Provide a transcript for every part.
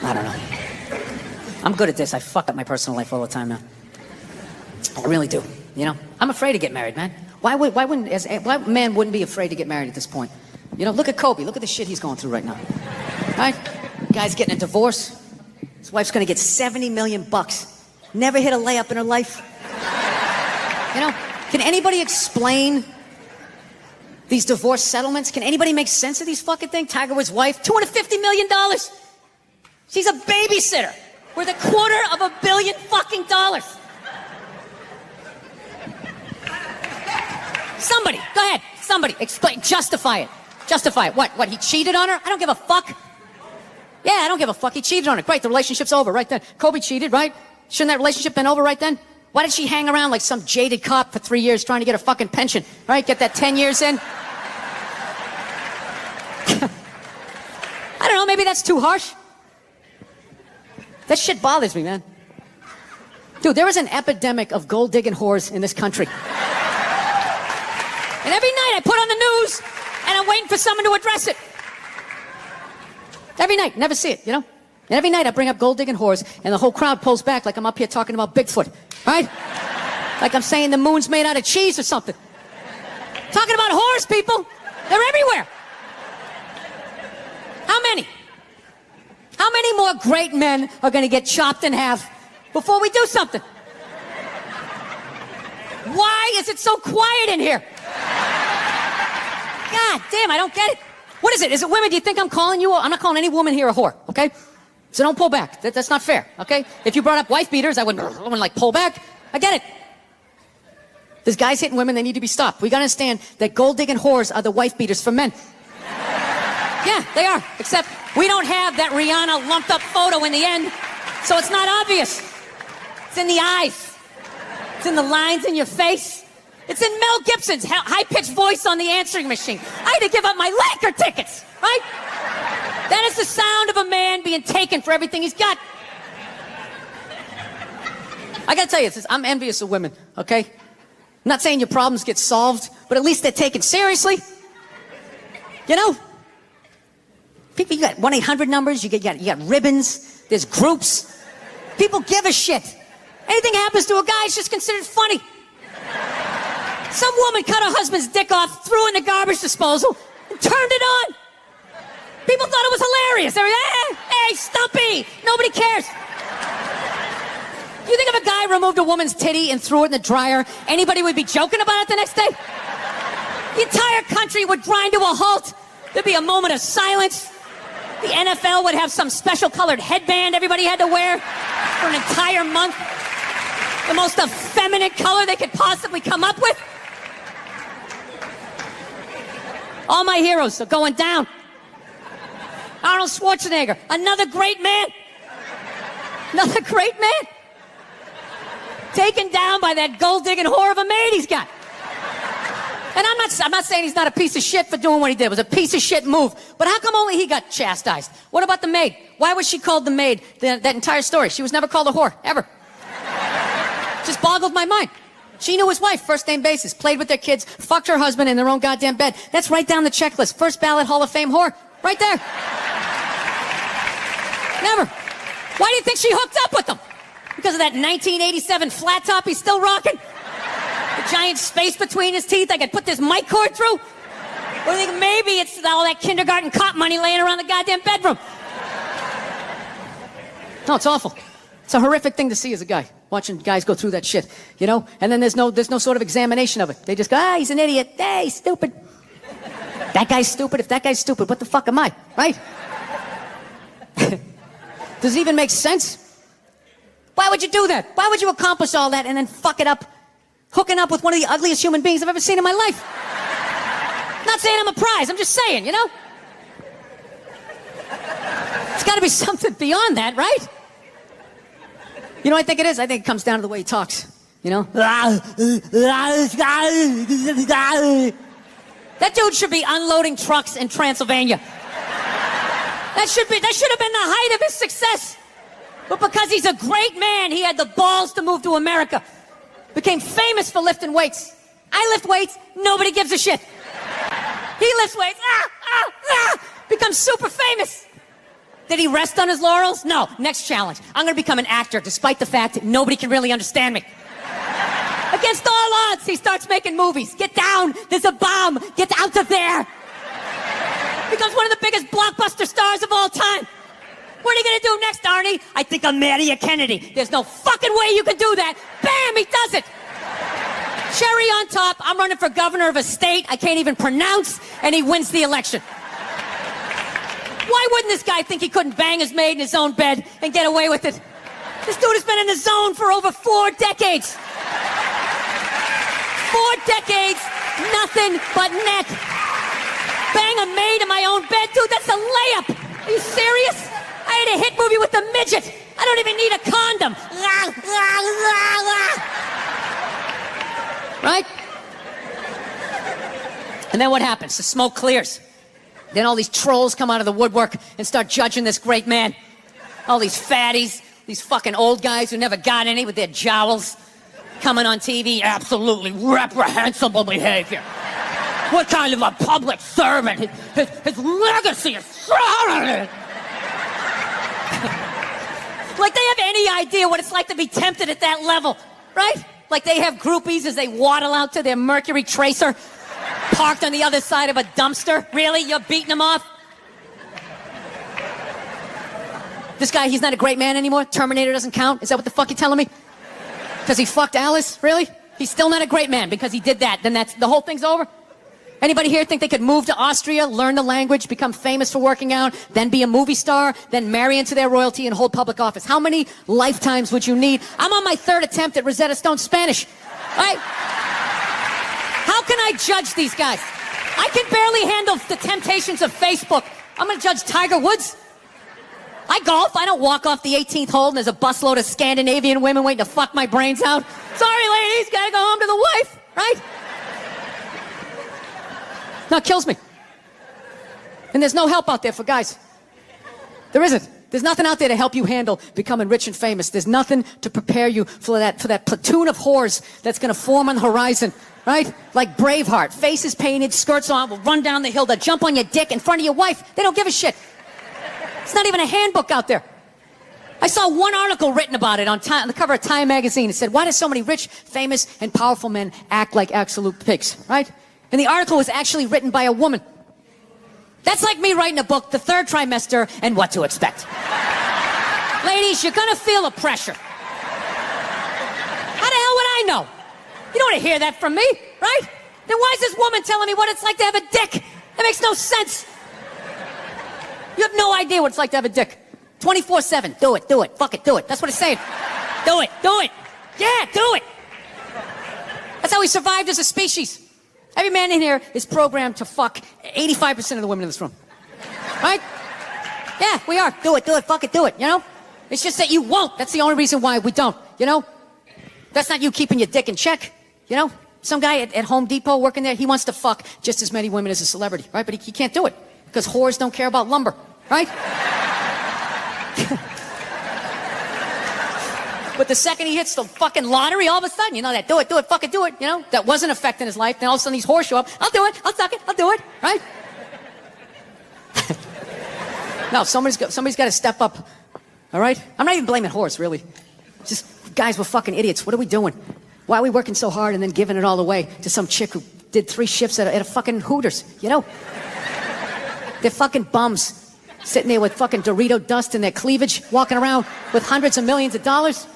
I don't know. I'm good at this. I fuck up my personal life all the time now. I really do. You know, I'm afraid to get married, man. Why man wouldn't be afraid to get married at this point? You know, look at Kobe. Look at the shit he's going through right now. Right? Guy's getting a divorce. His wife's gonna get $70 million. Never hit a layup in her life. You know, can anybody explain these divorce settlements? Can anybody make sense of these fucking things? Tiger Woods' wife, $250 million. She's a babysitter worth $250 million fucking dollars. Somebody, go ahead. Somebody, explain, justify it. Justify it. What, he cheated on her? I don't give a fuck. Yeah, I don't give a fuck. He cheated on her. Great, the relationship's over right then. Kobe cheated, right? Shouldn't that relationship been over right then? Why did she hang around like some jaded cop for 3 years trying to get a fucking pension? Right? Get that 10 years in? I don't know, maybe that's too harsh. That shit bothers me, man. Dude, there is an epidemic of gold-digging whores in this country. And every night I put on the news, and I'm waiting for someone to address it. Every night, never see it, you know? And every night I bring up gold-digging whores, and the whole crowd pulls back like I'm up here talking about Bigfoot, right? Like I'm saying the moon's made out of cheese or something. Talking about whores, people. They're everywhere. How many? How many more great men are going to get chopped in half before we do something? Why is it so quiet in here? God damn, I don't get it. What is it? Is it women? Do you think I'm calling you? I'm not calling any woman here a whore, okay? So don't pull back. That's not fair, okay? If you brought up wife beaters, I wouldn't like pull back. I get it. There's guys hitting women, they need to be stopped. We gotta understand that gold-digging whores are the wife beaters for men. Yeah, they are. Except we don't have that Rihanna lumped up photo in the end, so it's not obvious. It's in the eyes. It's in the lines in your face. It's in Mel Gibson's high-pitched voice on the answering machine. I had to give up my Laker tickets, right? That is the sound of a man being taken for everything he's got. I gotta tell you, I'm envious of women, okay? I'm not saying your problems get solved, but at least they're taken seriously. You know? People, you got 1-800 numbers, you got ribbons, there's groups. People give a shit. Anything happens to a guy, it's just considered funny. Some woman cut her husband's dick off, threw it in the garbage disposal, and turned it on. People thought it was hilarious. They were, hey, Stumpy, nobody cares. You think if a guy removed a woman's titty and threw it in the dryer, anybody would be joking about it the next day? The entire country would grind to a halt. There'd be a moment of silence. The NFL would have some special colored headband everybody had to wear for an entire month. The most effeminate color they could possibly come up with. All my heroes are going down. Arnold Schwarzenegger, another great man. Another great man. Taken down by that gold-digging whore of a maid he's got. And I'm not saying he's not a piece of shit for doing what he did. It was a piece of shit move. But how come only he got chastised? What about the maid? Why was she called the maid that entire story? She was never called a whore, ever. Just boggled my mind. She knew his wife, first name basis, played with their kids, fucked her husband in their own goddamn bed. That's right down the checklist. First ballot Hall of Fame whore. Right there. Never. Why do you think she hooked up with him? Because of that 1987 flat top he's still rocking? The giant space between his teeth I could put this mic cord through? Or do you think maybe it's all that kindergarten cop money laying around the goddamn bedroom? No, it's awful. It's a horrific thing to see as a guy, watching guys go through that shit, you know? And then there's no sort of examination of it. They just go, he's an idiot. Hey, he's stupid. That guy's stupid. If that guy's stupid, what the fuck am I, right? Does it even make sense? Why would you do that? Why would you accomplish all that and then fuck it up, hooking up with one of the ugliest human beings I've ever seen in my life? Not saying I'm a prize, I'm just saying, you know? It's gotta be something beyond that, right? You know what I think it is? I think it comes down to the way he talks, you know? That dude should be unloading trucks in Transylvania. That should have been the height of his success. But because he's a great man, he had the balls to move to America. Became famous for lifting weights. I lift weights, nobody gives a shit. He lifts weights, becomes super famous. Did he rest on his laurels? No. Next challenge. I'm going to become an actor despite the fact that nobody can really understand me. Against all odds, he starts making movies. Get down. There's a bomb. Get out of there. Becomes one of the biggest blockbuster stars of all time. What are you going to do next, Arnie? I think I'm marrying a Kennedy. There's no fucking way you can do that. Bam, he does it. Cherry on top, I'm running for governor of a state I can't even pronounce, and he wins the election. Why wouldn't this guy think he couldn't bang his maid in his own bed and get away with it? This dude has been in the zone for over 4 decades. 4 decades, nothing but neck. Bang a maid in my own bed? Dude, that's a layup. Are you serious? I had a hit movie with a midget. I don't even need a condom. Right? And then what happens? The smoke clears. Then all these trolls come out of the woodwork and start judging this great man. All these fatties, these fucking old guys who never got any with their jowls, coming on TV, absolutely reprehensible behavior. What kind of a public servant? His legacy is shrouded. Like they have any idea what it's like to be tempted at that level, right? Like they have groupies as they waddle out to their Mercury Tracer, parked on the other side of a dumpster. Really? You're beating him off? This guy, he's not a great man anymore? Terminator doesn't count? Is that what the fuck you're telling me? Because he fucked Alice? Really? He's still not a great man because he did that. Then the whole thing's over? Anybody here think they could move to Austria, learn the language, become famous for working out, then be a movie star, then marry into their royalty and hold public office? How many lifetimes would you need? I'm on my 3rd attempt at Rosetta Stone Spanish. Right? How can I judge these guys? I can barely handle the temptations of Facebook. I'm going to judge Tiger Woods. I golf. I don't walk off the 18th hole and there's a busload of Scandinavian women waiting to fuck my brains out. Sorry, ladies, gotta go home to the wife, right? No, it kills me. And there's no help out there for guys. There isn't. There's nothing out there to help you handle becoming rich and famous. There's nothing to prepare you for that platoon of whores that's going to form on the horizon, right? Like Braveheart, faces painted, skirts on, will run down the hill, they'll jump on your dick in front of your wife. They don't give a shit. It's not even a handbook out there. I saw one article written about it on the cover of Time magazine. It said, why do so many rich, famous, and powerful men act like absolute pigs, right? And the article was actually written by a woman. That's like me writing a book, The Third Trimester, and What to Expect. Ladies, you're gonna feel the pressure. How the hell would I know? You don't want to hear that from me, right? Then why is this woman telling me what it's like to have a dick? That makes no sense. You have no idea what it's like to have a dick. 24/7, do it, fuck it, do it. That's what it's saying. Do it. Yeah, do it. That's how we survived as a species. Every man in here is programmed to fuck 85% of the women in this room. Right? Yeah, we are. Do it, fuck it, do it, you know? It's just that you won't. That's the only reason why we don't, you know? That's not you keeping your dick in check, you know? Some guy at Home Depot working there, he wants to fuck just as many women as a celebrity, right? But he can't do it because whores don't care about lumber, right? But the second he hits the fucking lottery, all of a sudden, you know, that do it, fuck it, do it, you know, that wasn't affecting his life. Then all of a sudden these whores show up. I'll do it, I'll suck it, I'll do it, right? No, somebody's got to step up, all right? I'm not even blaming whores, really. Just guys, we're fucking idiots. What are we doing? Why are we working so hard and then giving it all away to some chick who did 3 shifts at a fucking Hooters, you know? They're fucking bums, sitting there with fucking Dorito dust in their cleavage, walking around with hundreds of millions of dollars.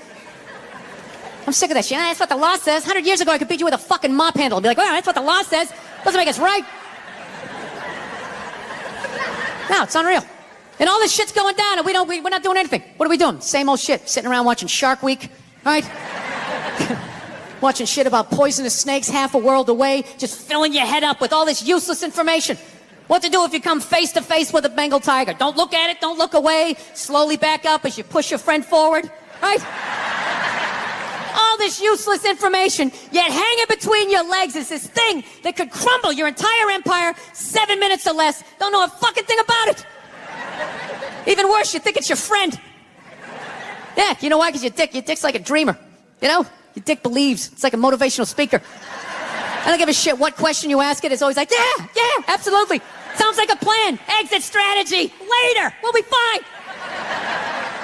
I'm sick of that shit. That's what the law says. 100 years ago, I could beat you with a fucking mop handle. I'd be like, well, that's what the law says. Doesn't make us right. No, it's unreal. And all this shit's going down, and we're not doing anything. What are we doing? Same old shit. Sitting around watching Shark Week, right? Watching shit about poisonous snakes half a world away, just filling your head up with all this useless information. What to do if you come face to face with a Bengal tiger? Don't look at it, don't look away. Slowly back up as you push your friend forward, right? All this useless information, yet hanging between your legs is this thing that could crumble your entire empire 7 minutes or less. Don't know a fucking thing about it. Even worse, you think it's your friend. Yeah, you know why? Because your dick's like a dreamer. You know? Your dick believes. It's like a motivational speaker. I don't give a shit what question you ask it. It's always like, yeah, absolutely. Sounds like a plan. Exit strategy. Later. We'll be fine.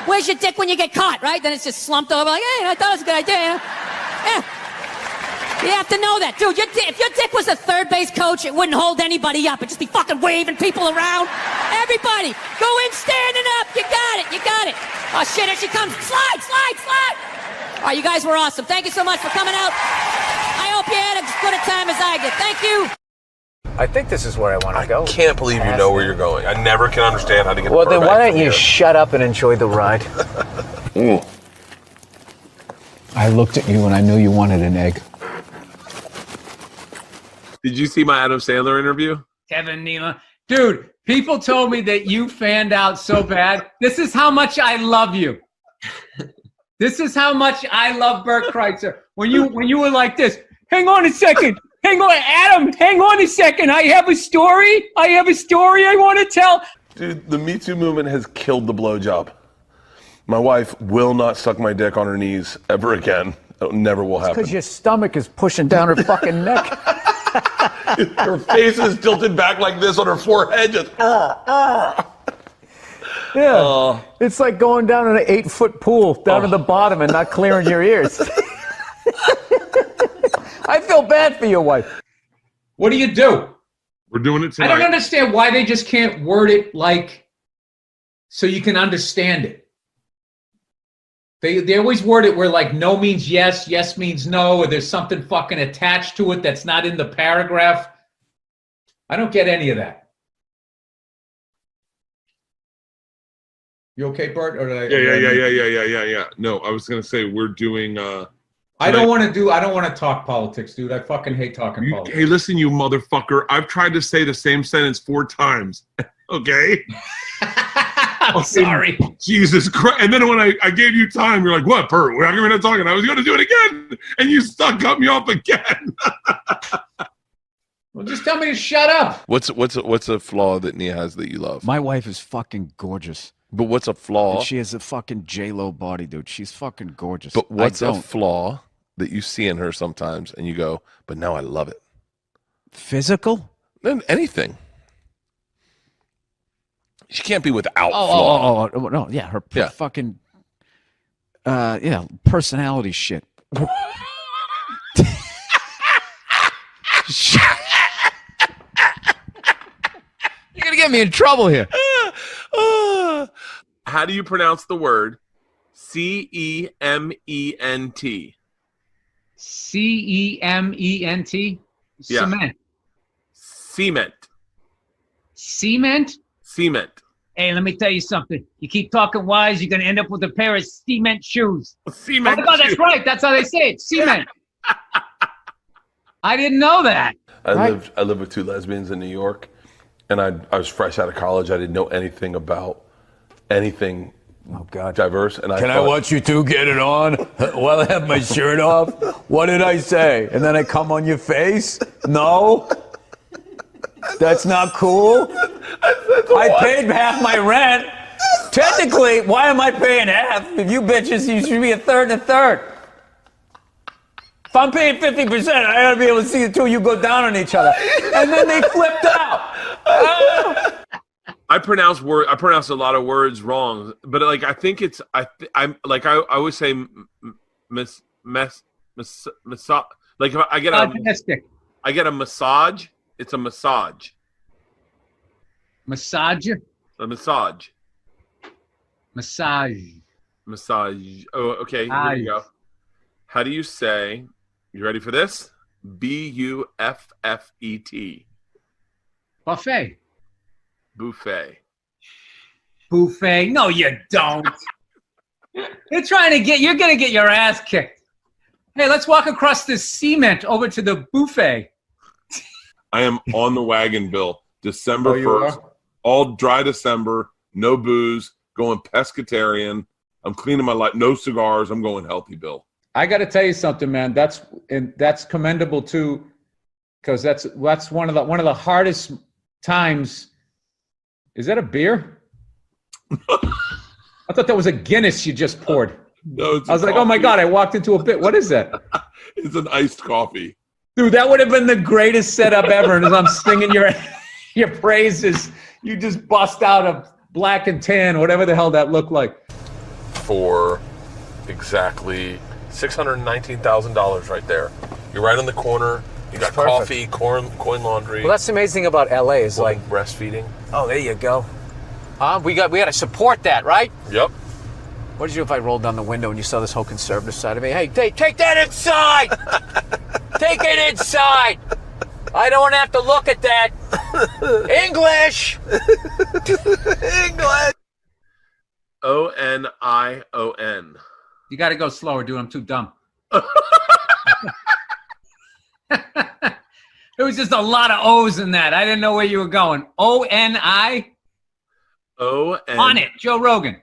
Where's your dick when you get caught, right? Then it's just slumped over like, hey, I thought it was a good idea. Yeah. You have to know that. Dude, if your dick was a third base coach, it wouldn't hold anybody up. It'd just be fucking waving people around. Everybody, go in standing up. You got it. You got it. Oh, shit, here she comes. Slide, slide, slide. All right, you guys were awesome. Thank you so much for coming out. I hope you had as good a time as I did. Thank you. I think this is where I want to go. I can't believe you know where you're going. I never can understand how to get Well, the then back why don't from you here. shut up and enjoy the ride? I looked at you and I knew you wanted an egg. Did you see my Adam Sandler interview? Kevin Nealon. Dude, people told me that you fanned out so bad. This is how much I love you. This is how much I love Bert Kreitzer. When you were like this, hang on a second. Hang on, Adam, hang on a second. I have a story I want to tell. Dude, the Me Too movement has killed the blowjob. My wife will not suck my dick on her knees ever again. It never will happen. Because your stomach is pushing down her fucking neck. Her face is tilted back like this on her forehead. Just, Yeah. It's like going down in an 8-foot pool down to the bottom and not clearing your ears. I feel bad for your wife. What do you do? We're doing it I tonight. don't understand why they just can't word it like so you can understand it. They always word it where like no means yes, yes means no, or there's something fucking attached to it that's not in the paragraph. I don't get any of that. You okay, Bert? Or did I, Yeah. No, I was gonna say we're doing. I don't want to talk politics, dude. I fucking hate talking politics. Hey, listen, you motherfucker! I've tried to say the same sentence 4 times. Okay. I'm sorry. Jesus Christ! And then when I gave you time, you're like, "What, Bert? We're not talking." I was going to do it again, and you cut me off again. Well, just tell me to shut up. What's a flaw that Nia has that you love? My wife is fucking gorgeous. But what's a flaw? And she has a fucking J-Lo body, dude. She's fucking gorgeous. But what's a flaw that you see in her sometimes and you go, but now I love it? Physical? Anything. She can't be without flaw. Oh, no, yeah, her fucking, personality shit. You're gonna get me in trouble here. How do you pronounce the word C-E-M-E-N-T? C-E-M-E-N-T? Yeah. Cement. Cement. Cement? Hey, let me tell you something. You keep talking wise, you're going to end up with a pair of cement shoes. Cement. Oh, that's right. That's how they say it. Cement. I didn't know that. I lived with 2 lesbians in New York, and I was fresh out of college. I didn't know anything about anything diverse. And Can I watch you two get it on while I have my shirt off? What did I say? And then I come on your face? No? That's not cool? I paid half my rent. Technically, why am I paying half? If you bitches, you should be a third and a third. If I'm paying 50%, I gotta be able to see the two of you go down on each other. And then they flipped out. I pronounce a lot of words wrong, but like I think it's I always say like if I get a massage, it's a massage. Massage? A massage. Massage. Massage. Oh, okay. Here you go. How do you say? You ready for this? B-U-F-F-E-T. Buffet. Buffet. Buffet. No, you don't. You're going to get your ass kicked. Hey, let's walk across this cement over to the buffet. I am on the wagon, Bill. December 1st. All dry December. No booze. Going pescatarian. I'm cleaning my life. No cigars. I'm going healthy, Bill. I got to tell you something, man. That's commendable too, because that's one of the hardest times. Is that a beer? I thought that was a Guinness you just poured. No, I was like, oh my God, I walked into a bit. What is that? It's an iced coffee. Dude, that would have been the greatest setup ever. And as I'm stinging your your praises. You just bust out a black and tan, whatever the hell that looked like. For exactly $619,000 right there. You're right on the corner. You got coffee, coin laundry. Well, that's the amazing thing about LA is like breastfeeding. Oh, there you go. We got to support that, right? Yep. What did you do if I rolled down the window and you saw this whole conservative side of me? Hey, take that inside. Take it inside. I don't have to look at that. English. English. ONION. You got to go slower, dude. I'm too dumb. There was just a lot of O's in that. I didn't know where you were going. O-N-I? O-N. On it, Joe Rogan.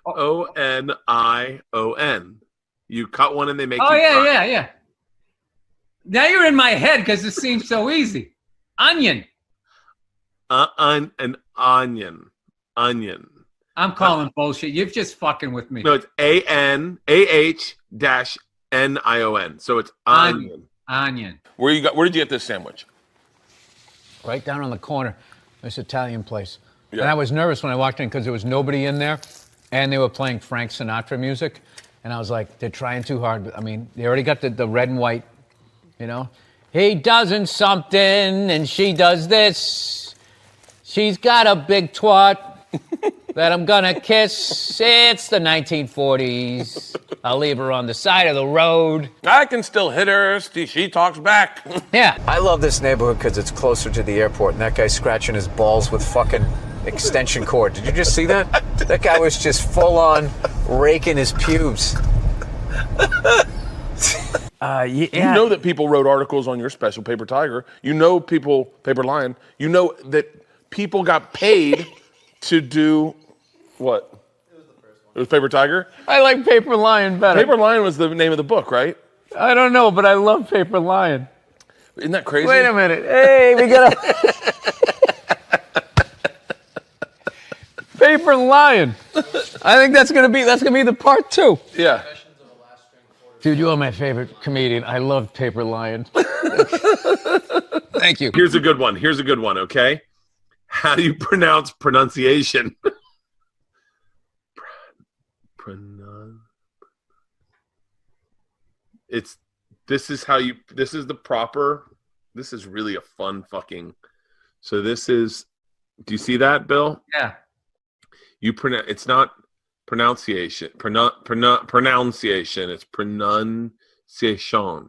ONION. You cut one and they make you yeah. Now you're in my head because it seems so easy. Onion. An onion. Onion. I'm calling bullshit. You're just fucking with me. No, it's ANAH-NION. So it's onion. Onion. Where did you get this sandwich? Right down on the corner, this Italian place. Yeah. And I was nervous when I walked in because there was nobody in there, and they were playing Frank Sinatra music, and I was like, they're trying too hard. I mean, they already got the red and white, you know? He doesn't something, and she does this. She's got a big twat that I'm gonna kiss. It's the 1940s. I'll leave her on the side of the road. I can still hit her. She talks back. Yeah. I love this neighborhood because it's closer to the airport, and that guy's scratching his balls with fucking extension cord. Did you just see that? That guy was just full on raking his pubes. Yeah. You know that people wrote articles on your special, Paper Tiger. You know Paper Lion. You know that people got paid to do what? It was Paper Tiger? I like Paper Lion better. Paper Lion was the name of the book, right? I don't know, but I love Paper Lion. Isn't that crazy? Wait a minute. Hey, we got a Paper Lion. I think that's gonna be the part 2. Yeah. Dude, you are my favorite comedian. I love Paper Lion. Thank you. Here's a good one, okay? How do you pronounce pronunciation? This is really a fun fucking, so this is, do you see that, Bill? Yeah. It's not pronunciation, pronunciation, it's pronunciation.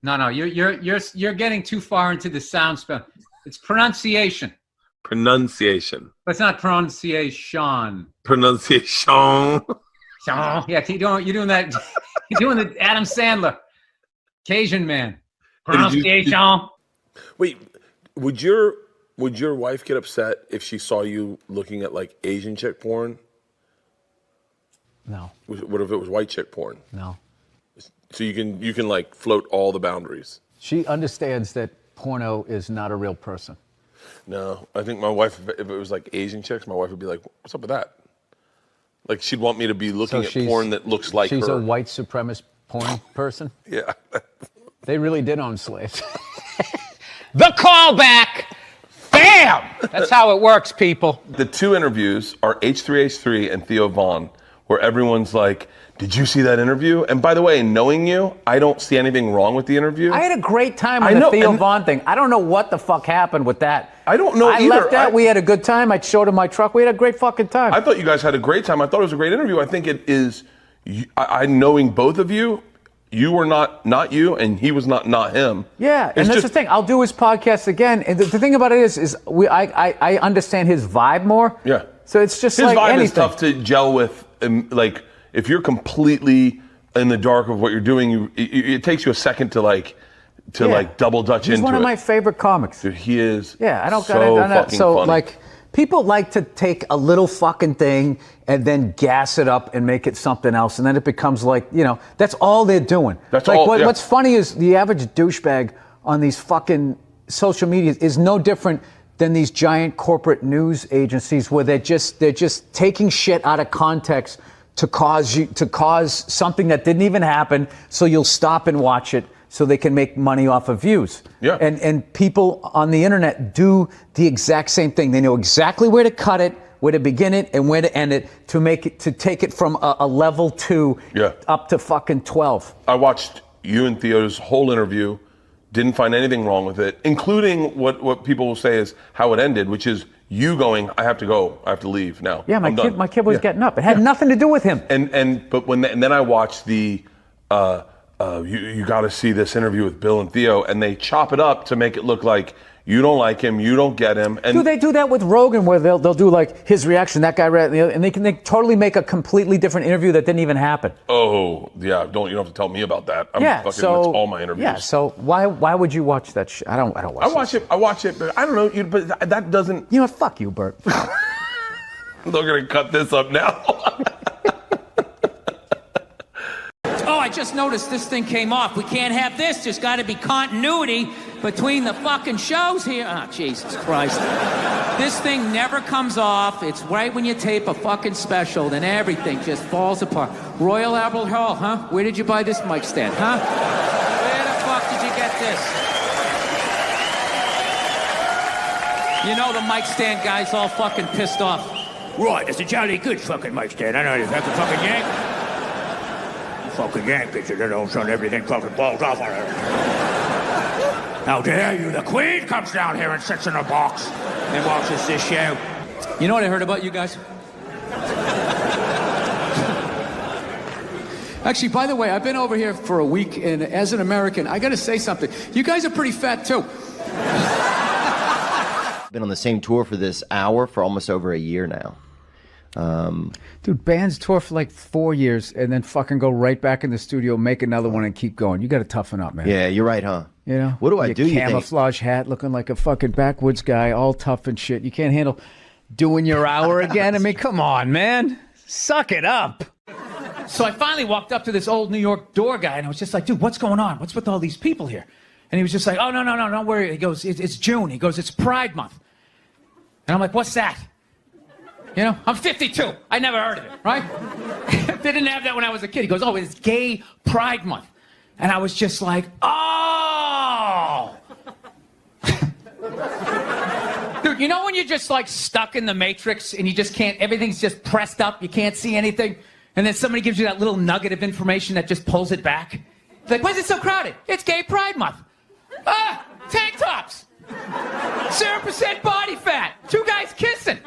No, you're getting too far into the sound spell. It's pronunciation. Pronunciation. But it's not pronunciation. Pronunciation. Yeah, you're doing that. You're doing the Adam Sandler, Cajun man. Pronunciation. Wait, would your wife get upset if she saw you looking at like Asian chick porn? No. What if it was white chick porn? No. So you can like float all the boundaries. She understands that porno is not a real person. No, I think my wife, if it was like Asian chicks, my wife would be like, "What's up with that?" Like she'd want me to be looking at porn that looks like she's her. A white supremacist porn person? Yeah. They really did own slaves. The callback! Bam! That's how it works, people. The 2 interviews are H3H3 and Theo Vaughn, where everyone's like, did you see that interview? And by the way, knowing you, I don't see anything wrong with the interview. I had a great time on the Theo Vaughn thing. I don't know what the fuck happened with that. I don't know either. I left that. We had a good time. I showed him my truck. We had a great fucking time. I thought you guys had a great time. I thought it was a great interview. I think it is, I knowing both of you, you were not you, and he was not him. Yeah, and that's the thing. I'll do his podcast again. And the thing about it is I understand his vibe more. Yeah. So it's just his like vibe anything. is tough to gel with. Like if you're completely in the dark of what you're doing, it takes you a second to like double dutch into it. He's one of my favorite comics. Dude, he is. Yeah, I don't so fucking so funny. Like people like to take a little fucking thing and then gas it up and make it something else, and then it becomes like, that's all they're doing. That's like all. What's funny is the average douchebag on these fucking social media is no different than these giant corporate news agencies where they're just taking shit out of context to cause something that didn't even happen, so you'll stop and watch it. so they can make money off of views. Yeah. And people on the internet do the exact same thing. They know exactly where to cut it, where to begin it, and where to end it to take it from a level 2 up to fucking 12. I watched you and Theo's whole interview, didn't find anything wrong with it, including what people will say is how it ended, which is you going, I have to go, I have to leave now. Yeah, my kid was getting up. It had nothing to do with him. And then I watched the you got to see this interview with Bill and Theo, and they chop it up to make it look like you don't like him, you don't get him. And they do that with Rogan, where they'll do like his reaction, that guy, and they totally make a completely different interview that didn't even happen. Oh yeah, you don't have to tell me about that. That's all my interviews. Yeah, so why would you watch that shit? I don't watch it. I watch it, but I don't know. But that doesn't. You know what? Fuck you, Bert. They're gonna cut this up now. Oh, I just noticed this thing came off. We can't have this. There's got to be continuity between the fucking shows here. Oh, Jesus Christ. This thing never comes off. It's right when you tape a fucking special, then everything just falls apart. Royal Albert Hall, huh? Where did you buy this mic stand, huh? Where the fuck did you get this? You know the mic stand guy's all fucking pissed off. Right, it's a jolly good fucking mic stand. I know you fucking yank. Fucking yank it, you don't shut everything fucking balls off on it. How dare you? The Queen comes down here and sits in a box and watches this show. You know what I heard about you guys? Actually, by the way, I've been over here for a week, and as an American, I gotta say something. You guys are pretty fat, too. Been on the same tour for this hour for almost over a year now. Dude, bands tour for like 4 years and then fucking go right back in the studio, make another one, and keep going. You got to toughen up, man. Yeah, you're right, huh? You know, what do I do? Camouflage hat, looking like a fucking backwoods guy, all tough and shit. You can't handle doing your hour again. I mean, come on, man, suck it up. So I finally walked up to this old New York door guy, and I was just like, dude, what's going on? What's with all these people here? And he was just like, oh, no, don't worry. He goes, it's June. He goes, it's Pride Month. And I'm like, what's that? You know, I'm 52. I never heard of it, right? They didn't have that when I was a kid. He goes, oh, it's Gay Pride Month. And I was just like, oh! Dude, you know when you're just like stuck in the Matrix and you just can't, everything's just pressed up, you can't see anything? And then somebody gives you that little nugget of information that just pulls it back? It's like, why is it so crowded? It's Gay Pride Month. Ah, tank tops. 0% body fat. 2 guys kissing.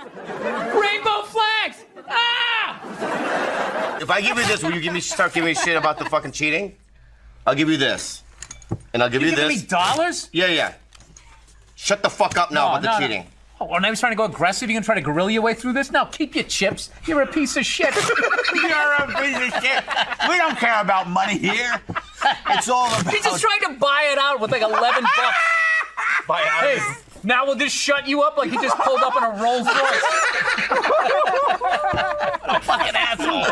Rainbow flags. Ah! If I give you this, will you start giving me shit about the fucking cheating? I'll give you this. And I'll give you this. You giving me dollars? Yeah. Shut the fuck up now about the cheating. Oh, well, now he's trying to go aggressive. You gonna try to guerrilla your way through this? No, keep your chips. You're a piece of shit. You're a piece of shit. We don't care about money here. It's all about... He's just trying to buy it out with like 11 bucks. Hey, now we'll just shut you up like he just pulled up in a Rolls Royce. Fucking asshole.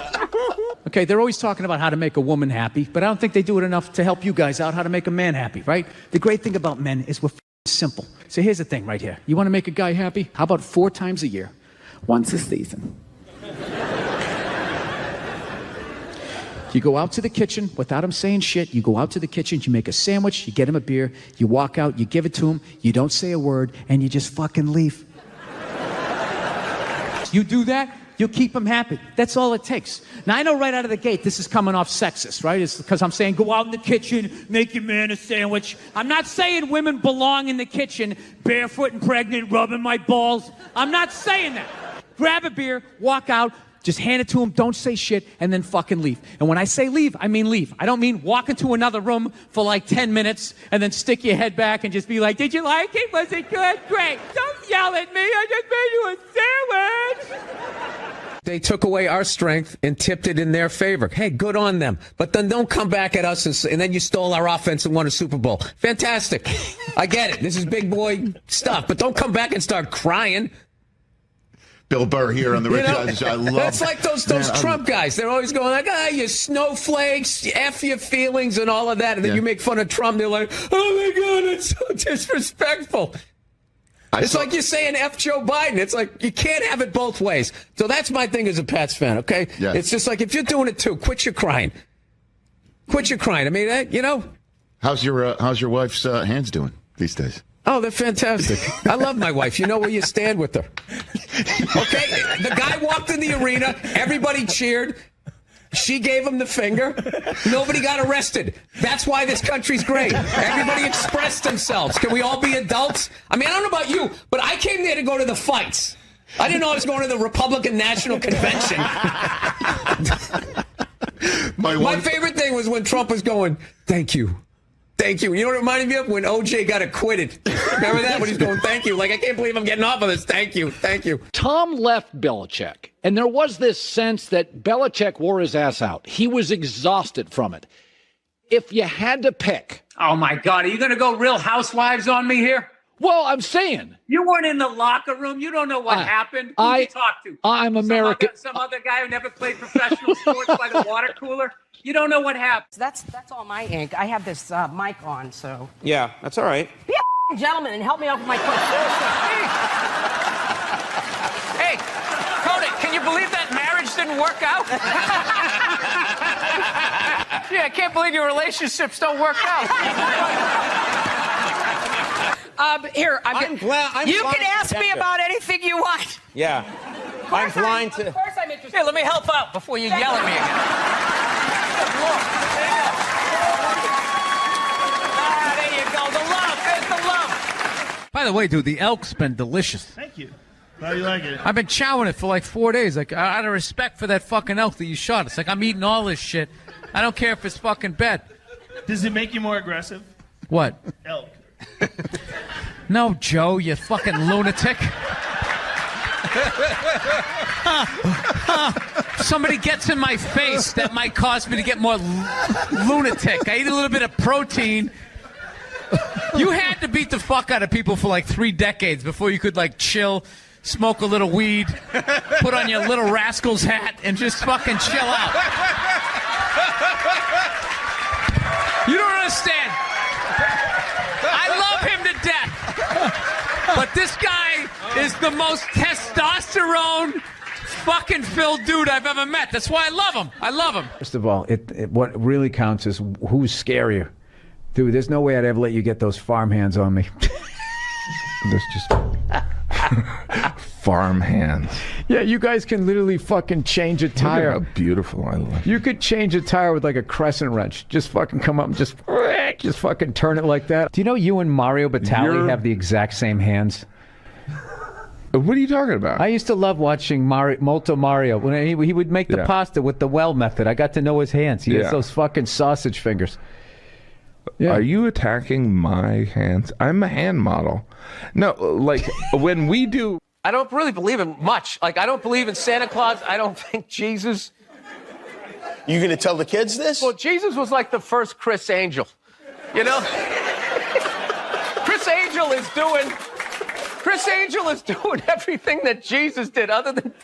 Okay, they're always talking about how to make a woman happy, but I don't think they do it enough to help you guys out how to make a man happy, right? The great thing about men is we're simple. So here's the thing right here. You want to make a guy happy? How about 4 times a year? Once a season. You go out to the kitchen without him saying shit. You go out to the kitchen, you make a sandwich, you get him a beer, you walk out, you give it to him, you don't say a word, and you just fucking leave. You do that, you'll keep him happy. That's all it takes. Now, I know right out of the gate this is coming off sexist, right? It's because I'm saying go out in the kitchen, make your man a sandwich. I'm not saying women belong in the kitchen, barefoot and pregnant, rubbing my balls. I'm not saying that. Grab a beer, walk out, just hand it to him, don't say shit, and then fucking leave. And when I say leave, I mean leave. I don't mean walk into another room for like 10 minutes and then stick your head back and just be like, did you like it? Was it good? Great. Don't yell at me. I just made you a sandwich. They took away our strength and tipped it in their favor. Hey, good on them. But then don't come back at us and then you stole our offense and won a Super Bowl. Fantastic. I get it. This is big boy stuff. But don't come back and start crying. Bill Burr here on the Rich Eisen Show. I love That's like those Trump guys. They're always going like, you snowflakes, F your feelings and all of that. And then you make fun of Trump. They're like, oh my God, it's so disrespectful. It's like you're saying F Joe Biden. It's like you can't have it both ways. So that's my thing as a Pats fan, okay? Yes. It's just like if you're doing it too, quit your crying. Quit your crying. I mean, How's your wife's hands doing these days? Oh, they're fantastic. I love my wife. You know where you stand with her. Okay? The guy walked in the arena. Everybody cheered. She gave him the finger. Nobody got arrested. That's why this country's great. Everybody expressed themselves. Can we all be adults? I mean, I don't know about you, but I came there to go to the fights. I didn't know I was going to the Republican National Convention. My favorite thing was when Trump was going, thank you. Thank you. You know what it reminded me of? When OJ got acquitted. Remember that? When he's going, thank you. Like, I can't believe I'm getting off of this. Thank you. Thank you. Tom left Belichick, and there was this sense that Belichick wore his ass out. He was exhausted from it. If you had to pick. Oh, my God. Are you going to go Real Housewives on me here? Well, I'm saying. You weren't in the locker room. You don't know what happened. Who did you talk to? I'm American. Some other guy who never played professional sports by the water cooler? You don't know what happened. That's all my ink. I have this mic on, so. Yeah, that's all right. Be a gentleman and help me out with my coach. Hey, Cody, can you believe that marriage didn't work out? Yeah, I can't believe your relationships don't work out. Here, I'm glad. you can ask me about anything you want. Yeah. I'm flying to. Of course I'm interested. Here, let me help out before you yell at me again. There you go. The love. There's the love. By the way, dude, the elk's been delicious. Thank you. How you like it? I've been chowing it for like 4 days. Like, out of respect for that fucking elk that you shot. It's like I'm eating all this shit. I don't care if it's fucking bad. Does it make you more aggressive? What? Elk. No, Joe, you fucking lunatic. Somebody gets in my face, that might cause me to get more lunatic. I eat a little bit of protein. You had to beat the fuck out of people for like 3 decades before you could like chill, smoke a little weed, put on your Little Rascals hat, and just fucking chill out. You don't understand. I love him to death. But this guy is the most testosterone fucking filled dude I've ever met. That's why I love him. I love him. First of all, what really counts is who's scarier. Dude, there's no way I'd ever let you get those farm hands on me. There's just farm hands. Yeah, you guys can literally fucking change a tire. Look at how beautiful I look. You could change a tire with like a crescent wrench. Just fucking come up and just fucking turn it like that. Do you know you and Mario Batali have the exact same hands? What are you talking about? I used to love watching Molto Mario. When he would make the pasta with the well method. I got to know his hands. He has those fucking sausage fingers. Yeah. Are you attacking my hands? I'm a hand model. No, like when we do... I don't really believe in much. Like, I don't believe in Santa Claus. I don't think Jesus... You gonna tell the kids this? Well, Jesus was like the first Chris Angel. You know? Chris Angel is doing everything that Jesus did other than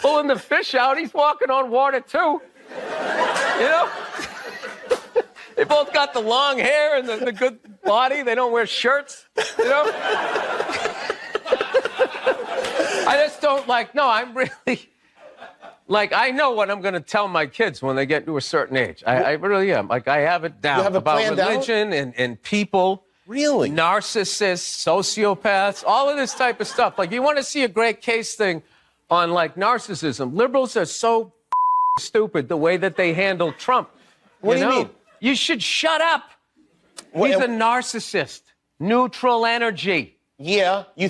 pulling the fish out. He's walking on water, too. You know? They both got the long hair and the good body. They don't wear shirts, you know? I just don't I'm really, I know what I'm going to tell my kids when they get to a certain age. I really am. Like, I have it down. You have it about planned religion and people. Really? Narcissists, sociopaths, all of this type of stuff. Like, you want to see a great case thing on, like, narcissism. Liberals are so stupid the way that they handle Trump. What do you mean? You should shut up. He's a narcissist. Neutral energy. Yeah. You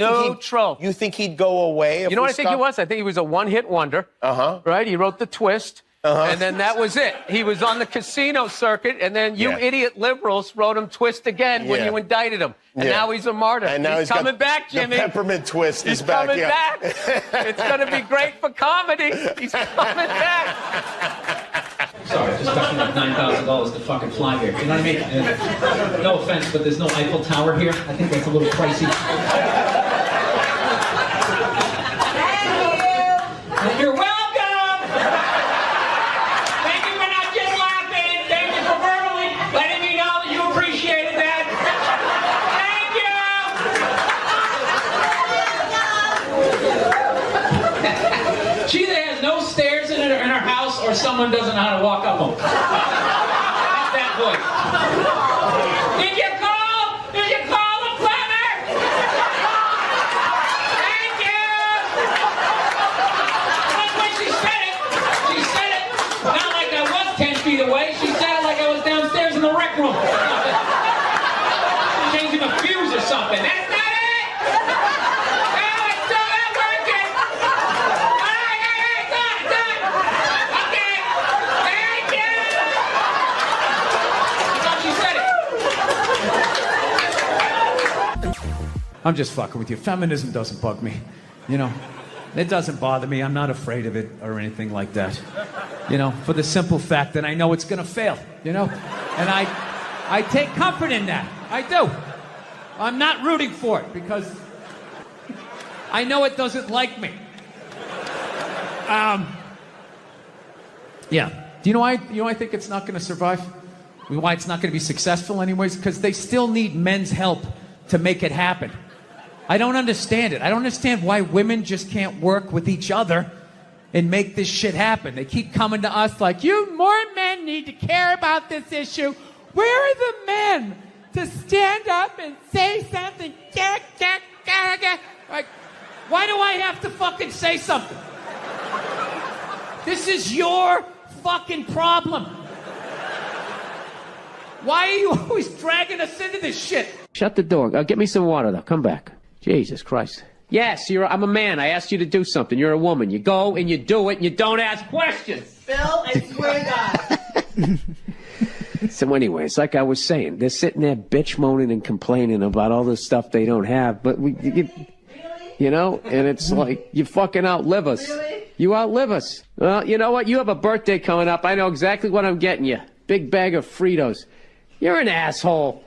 think he'd go away? If you know what I think he was? I think he was a one-hit wonder. Right? He wrote The Twist. And then that was it. He was on the casino circuit, and then you idiot liberals wrote him Twist again when you indicted him. And now he's a martyr. And now he's coming back, Jimmy. The peppermint Twist is back. He's coming back. It's going to be great for comedy. He's coming back. Sorry, just ducking up $9,000 to fucking fly here. You know what I mean? No offense, but there's no Eiffel Tower here. I think that's a little pricey. Thank you. You're welcome. Thank you for not just laughing. Thank you for verbally letting me know that you appreciated that. Thank you. She either has no stairs in her house or someone doesn't know how to walk up them. That's that voice. Did you call? Did you call a plumber? Thank you. That's when she said it. She said it not like I was 10 feet away. She said it like I was downstairs in the rec room. Changing a fuse or something. That's not it. No, it's still not working. All right, done. Okay. Thank you. I thought she said it. I'm just fucking with you. Feminism doesn't bug me. You know, it doesn't bother me. I'm not afraid of it or anything like that. You know, for the simple fact that I know it's gonna fail, you know? And I take comfort in that. I do. I'm not rooting for it because I know it doesn't like me. Yeah. Do you know why I think it's not gonna survive? Why it's not gonna be successful anyways? Because they still need men's help to make it happen. I don't understand it. I don't understand why women just can't work with each other and make this shit happen. They keep coming to us like, more men need to care about this issue. Where are the men to stand up and say something? Like, why do I have to fucking say something? This is your fucking problem. Why are you always dragging us into this shit? Shut the door. Get me some water, though. Come back. Jesus Christ. Yes, I'm a man. I asked you to do something. You're a woman. You go and you do it and you don't ask questions. Bill, I swear to God. So anyways, like I was saying, they're sitting there bitch moaning and complaining about all this stuff they don't have. But you know, and it's like, you fucking outlive us. Really? You outlive us. Well, you know what? You have a birthday coming up. I know exactly what I'm getting you. Big bag of Fritos. You're an asshole.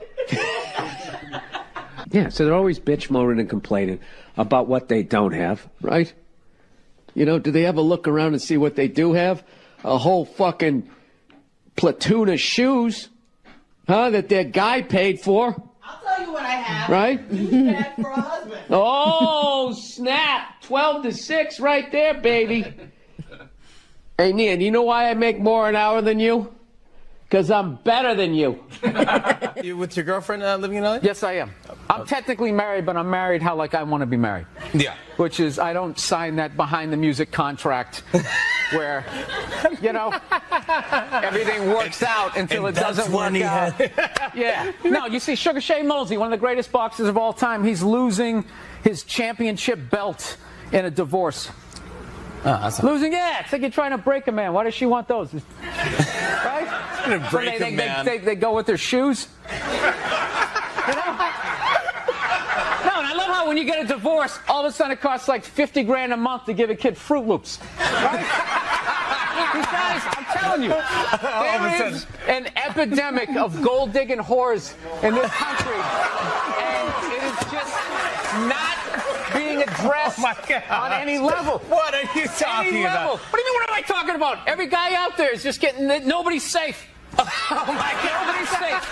Yeah, so they're always bitch moaning and complaining about what they don't have, right? You know, do they ever look around and see what they do have? A whole fucking platoon of shoes, huh, that their guy paid for. I'll tell you what I have. Right? Bag for a husband. Oh, snap. 12 to 6 right there, baby. Hey, Nia, you know why I make more an hour than you? Because I'm better than you. You with your girlfriend living in LA? Yes, I am. I'm technically married, but I'm married how like I want to be married. Yeah. Which is, I don't sign that behind the music contract where, you know, everything works out until it doesn't work out. Yeah. No, you see, Sugar Shane Mosley, one of the greatest boxers of all time, he's losing his championship belt in a divorce. Losing, yeah. It's like you're trying to break a man. Why does she want those? Right? Trying to break a man. They go with their shoes. You know? No, and I love how when you get a divorce, all of a sudden it costs like 50 grand a month to give a kid Fruit Loops. Right? These guys, I'm telling you, there is an epidemic of gold-digging whores in this country. And it is just not being addressed on any level. What are you talking about? What do you mean, what am I talking about? Every guy out there is just getting, nobody's safe. Oh my God. Nobody's safe.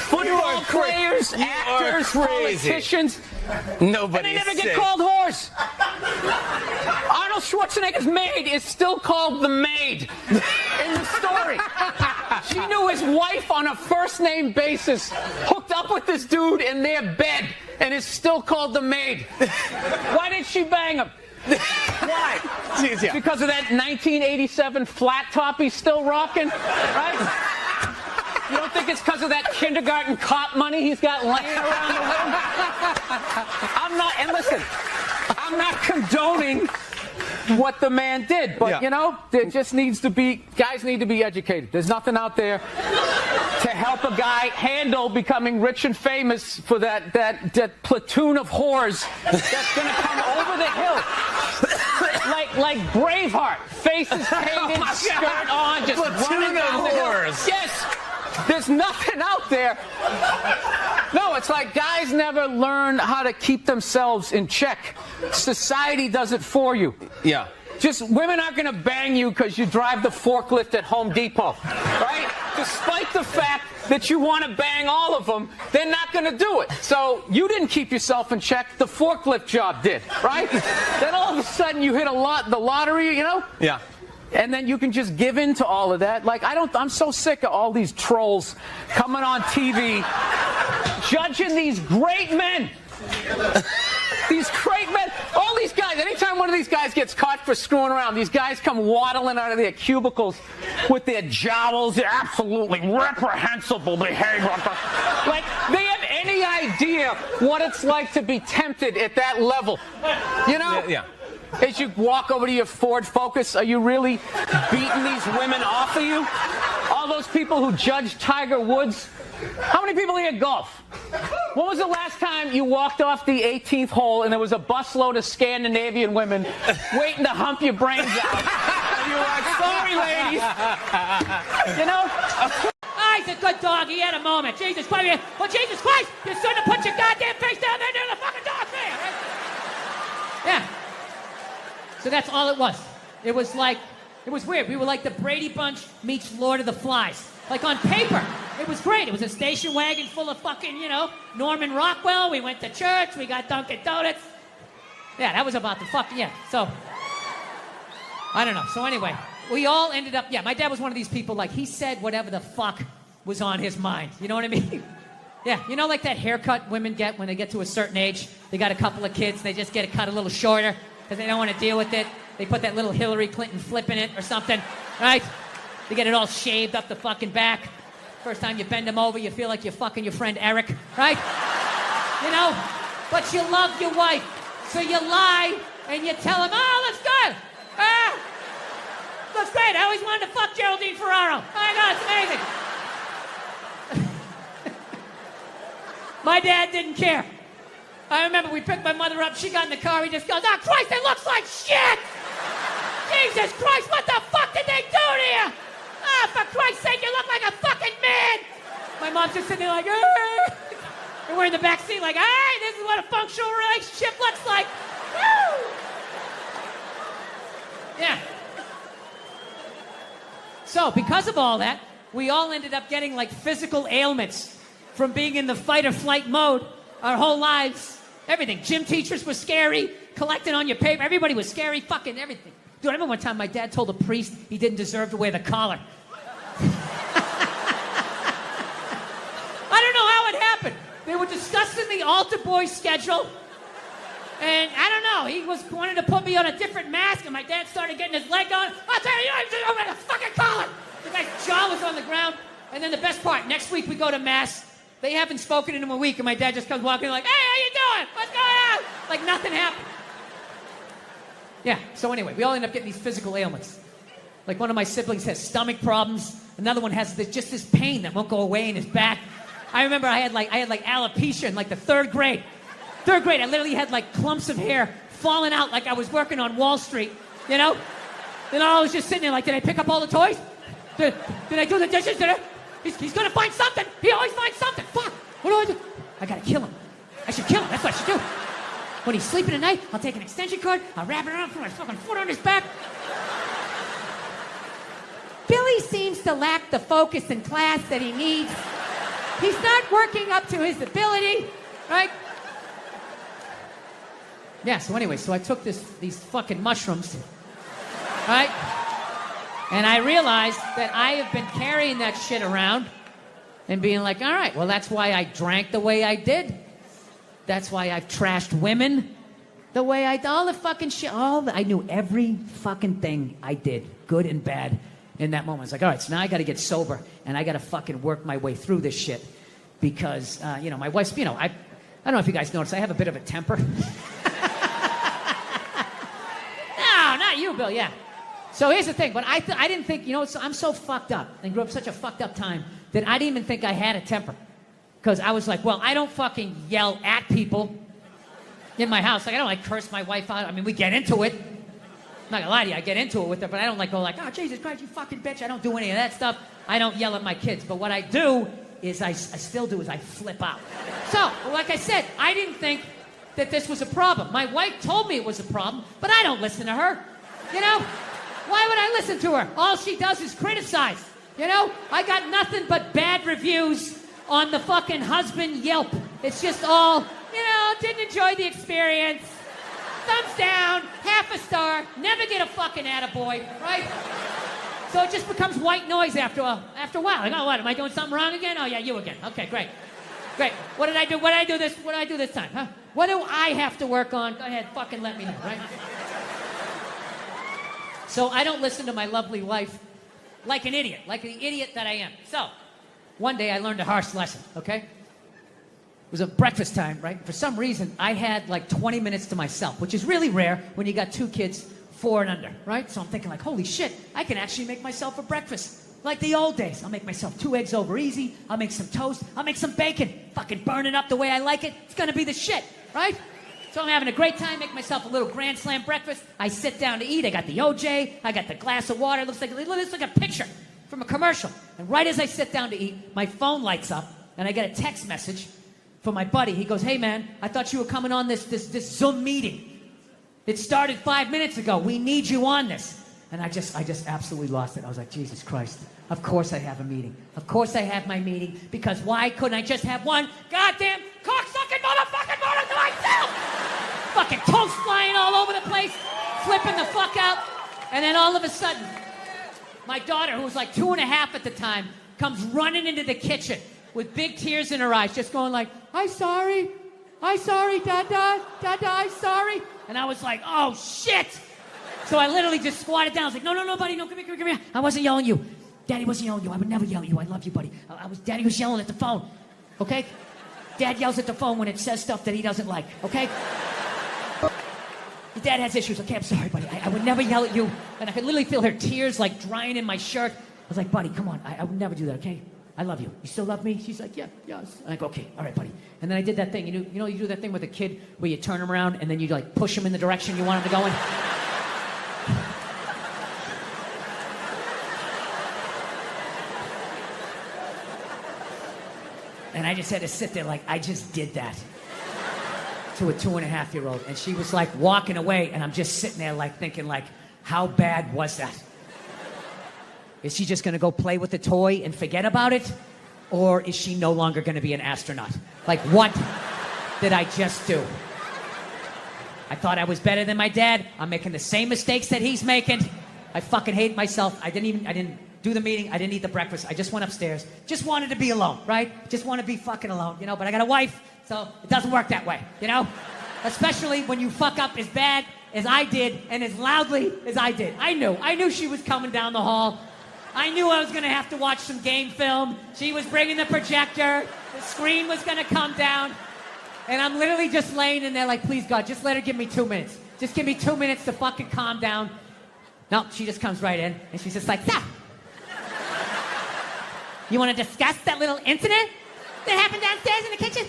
Football players, actors, politicians. Nobody's and they never safe. get called whores. Arnold Schwarzenegger's maid is still called the maid in the story. She knew his wife on a first-name basis, hooked up with this dude in their bed, and is still called the maid. Why did she bang him? Why? Yeah. Because of that 1987 flat top he's still rocking, right? You don't think it's because of that kindergarten cop money he's got laying around the room? I'm not, and listen, I'm not condoning what the man did, but you know, there just needs to be, guys need to be educated. There's nothing out there to help a guy handle becoming rich and famous for that platoon of whores that's gonna come over the hill. Like Braveheart, faces painted, skirt on, just running down the hill. Yes, there's nothing out there. No, it's like guys never learn how to keep themselves in check. Society does it for you. Yeah. Just women aren't going to bang you because you drive the forklift at Home Depot, right? Despite the fact that you want to bang all of them, they're not going to do it. So you didn't keep yourself in check. The forklift job did, right? Then all of a sudden you hit the lottery, you know? Yeah. And then you can just give in to all of that. Like, I'm so sick of all these trolls coming on TV, judging these great men. These great men, all these guys, anytime one of these guys gets caught for screwing around, these guys come waddling out of their cubicles with their jowls, their absolutely reprehensible behavior. Like, they have any idea what it's like to be tempted at that level. You know? Yeah. As you walk over to your Ford Focus, are you really beating these women off of you? All those people who judge Tiger Woods. How many people here golf? When was the last time you walked off the 18th hole and there was a busload of Scandinavian women waiting to hump your brains out? And you were like, sorry, ladies. You know? Oh, he's a good dog. He had a moment. Jesus Christ. Well, Jesus Christ, you shouldn't have put your goddamn face down there near the fucking dog man. Right? Yeah. So that's all it was. It was like, it was weird. We were like the Brady Bunch meets Lord of the Flies. Like on paper, it was great. It was a station wagon full of fucking, you know, Norman Rockwell. We went to church. We got Dunkin' Donuts. Yeah, that was about the fucking, yeah. So, I don't know. So anyway, we all ended up, my dad was one of these people, like, he said whatever the fuck was on his mind. You know what I mean? Yeah, you know, like that haircut women get when they get to a certain age? They got a couple of kids. They just get it cut a little shorter because they don't want to deal with it. They put that little Hillary Clinton flip in it or something, right? They get it all shaved up the fucking back. First time you bend them over, you feel like you're fucking your friend Eric, right? You know? But you love your wife. So you lie and you tell him, oh, looks good. Looks great. I always wanted to fuck Geraldine Ferraro. Oh my God, it's amazing. My dad didn't care. I remember we picked my mother up. She got in the car. He just goes, oh, Christ, it looks like shit. Jesus Christ, what the fuck did they do to you? Ah, for Christ's sake, you look like a fucking man! My mom's just sitting there like, and we're in the back seat like, hey, this is what a functional relationship looks like. Woo! Yeah. So, because of all that, we all ended up getting like physical ailments from being in the fight or flight mode our whole lives. Everything. Gym teachers were scary, collecting on your paper. Everybody was scary, fucking everything. Dude, I remember one time my dad told a priest he didn't deserve to wear the collar. I don't know how it happened. They were discussing the altar boy schedule. And I don't know, he wanted to put me on a different mask, and my dad started getting his leg on. I'll tell you, you don't wear the fucking collar. The guy's jaw was on the ground. And then the best part, next week we go to mass. They haven't spoken in a week, and my dad just comes walking in like, hey, how you doing? What's going on? Like nothing happened. Yeah, so anyway, we all end up getting these physical ailments. Like one of my siblings has stomach problems. Another one has just this pain that won't go away in his back. I remember I had like alopecia in like the third grade. Third grade, I literally had like clumps of hair falling out like I was working on Wall Street, you know? Then I was just sitting there like, did I pick up all the toys? Did I do the dishes? He's gonna find something. He always finds something. Fuck, what do I do? I gotta kill him. I should kill him, that's what I should do. When he's sleeping at night, I'll take an extension cord, I'll wrap it around, put my fucking foot on his back. Billy seems to lack the focus in class that he needs. He's not working up to his ability, right? Yeah, so anyway, so I took these fucking mushrooms, right? And I realized that I have been carrying that shit around and being like, all right, well, that's why I drank the way I did. That's why I've trashed women the way I did. All the fucking shit, I knew every fucking thing I did, good and bad, in that moment. It's like, all right, so now I got to get sober, and I got to fucking work my way through this shit. Because, my wife's, I don't know if you guys noticed, I have a bit of a temper. No, not you, Bill, yeah. So here's the thing, but I didn't think, I'm so fucked up and grew up such a fucked up time that I didn't even think I had a temper. Because I was like, well, I don't fucking yell at people in my house. Like, I don't curse my wife out. I mean, we get into it. I'm not gonna lie to you, I get into it with her, but I don't go like, oh, Jesus Christ, you fucking bitch. I don't do any of that stuff. I don't yell at my kids. But what I do is I still do is I flip out. So, like I said, I didn't think that this was a problem. My wife told me it was a problem, but I don't listen to her. Why would I listen to her? All she does is criticize. I got nothing but bad reviews on the fucking husband Yelp. It's just all, didn't enjoy the experience. Thumbs down, half a star, never get a fucking attaboy, right? So it just becomes white noise after a while. Like, oh, what, am I doing something wrong again? Oh, yeah, you again. Okay, great. Great. What did I do? What did I do this time, huh? What do I have to work on? Go ahead, fucking let me know, right? So I don't listen to my lovely wife like an idiot, like the idiot that I am. So one day I learned a harsh lesson, okay? It was a breakfast time, right? For some reason, I had like 20 minutes to myself, which is really rare when you got 2 kids, 4 and under, right? So I'm thinking like, holy shit, I can actually make myself a breakfast. Like the old days. I'll make myself 2 eggs over easy. I'll make some toast. I'll make some bacon. Fucking burn it up the way I like it. It's gonna be the shit, right? So I'm having a great time, make myself a little grand slam breakfast. I sit down to eat. I got the OJ. I got the glass of water. It looks like a picture from a commercial. And right as I sit down to eat, my phone lights up, and I get a text message from my buddy. He goes, hey man, I thought you were coming on this Zoom meeting. It started 5 minutes ago. We need you on this. And I just absolutely lost it. I was like, Jesus Christ. Of course I have a meeting. Of course I have my meeting. Because why couldn't I just have one goddamn cocksucking motherfucking motor to myself? Fucking toast flying all over the place, flipping the fuck out. And then all of a sudden, my daughter, who was like 2 and a half at the time, comes running into the kitchen with big tears in her eyes, just going like, I'm sorry, Dada, I'm sorry. And I was like, oh shit. So I literally just squatted down. I was like, no, buddy, no, come here. I wasn't yelling at you. Daddy wasn't yelling at you. I would never yell at you. I love you, buddy. Daddy was yelling at the phone, okay? Dad yells at the phone when it says stuff that he doesn't like, okay? Your dad has issues. Okay, I'm sorry, buddy. I would never yell at you. And I could literally feel her tears like drying in my shirt. I was like, buddy, come on. I would never do that, okay? I love you. You still love me? She's like, yeah, yes. And I go, okay, all right, buddy. And then I did that thing. You know, you do that thing with a kid where you turn him around and then you like push him in the direction you want him to go in? And I just had to sit there like I just did that to a 2.5-year-old. And she was like walking away, and I'm just sitting there like thinking like, how bad was that? Is she just gonna go play with the toy and forget about it? Or is she no longer gonna be an astronaut? Like, what did I just do? I thought I was better than my dad. I'm making the same mistakes that he's making. I fucking hate myself. I didn't do the meeting. I didn't eat the breakfast. I just went upstairs. Just wanted to be alone, right? Just want to be fucking alone, you know? But I got a wife, so it doesn't work that way, you know? Especially when you fuck up as bad as I did and as loudly as I did. I knew she was coming down the hall. I knew I was going to have to watch some game film. She was bringing the projector. The screen was going to come down. And I'm literally just laying in there like, please, God, just let her give me 2 minutes. Just give me 2 minutes to fucking calm down. No, she just comes right in, and she's just like, so, you want to discuss that little incident that happened downstairs in the kitchen?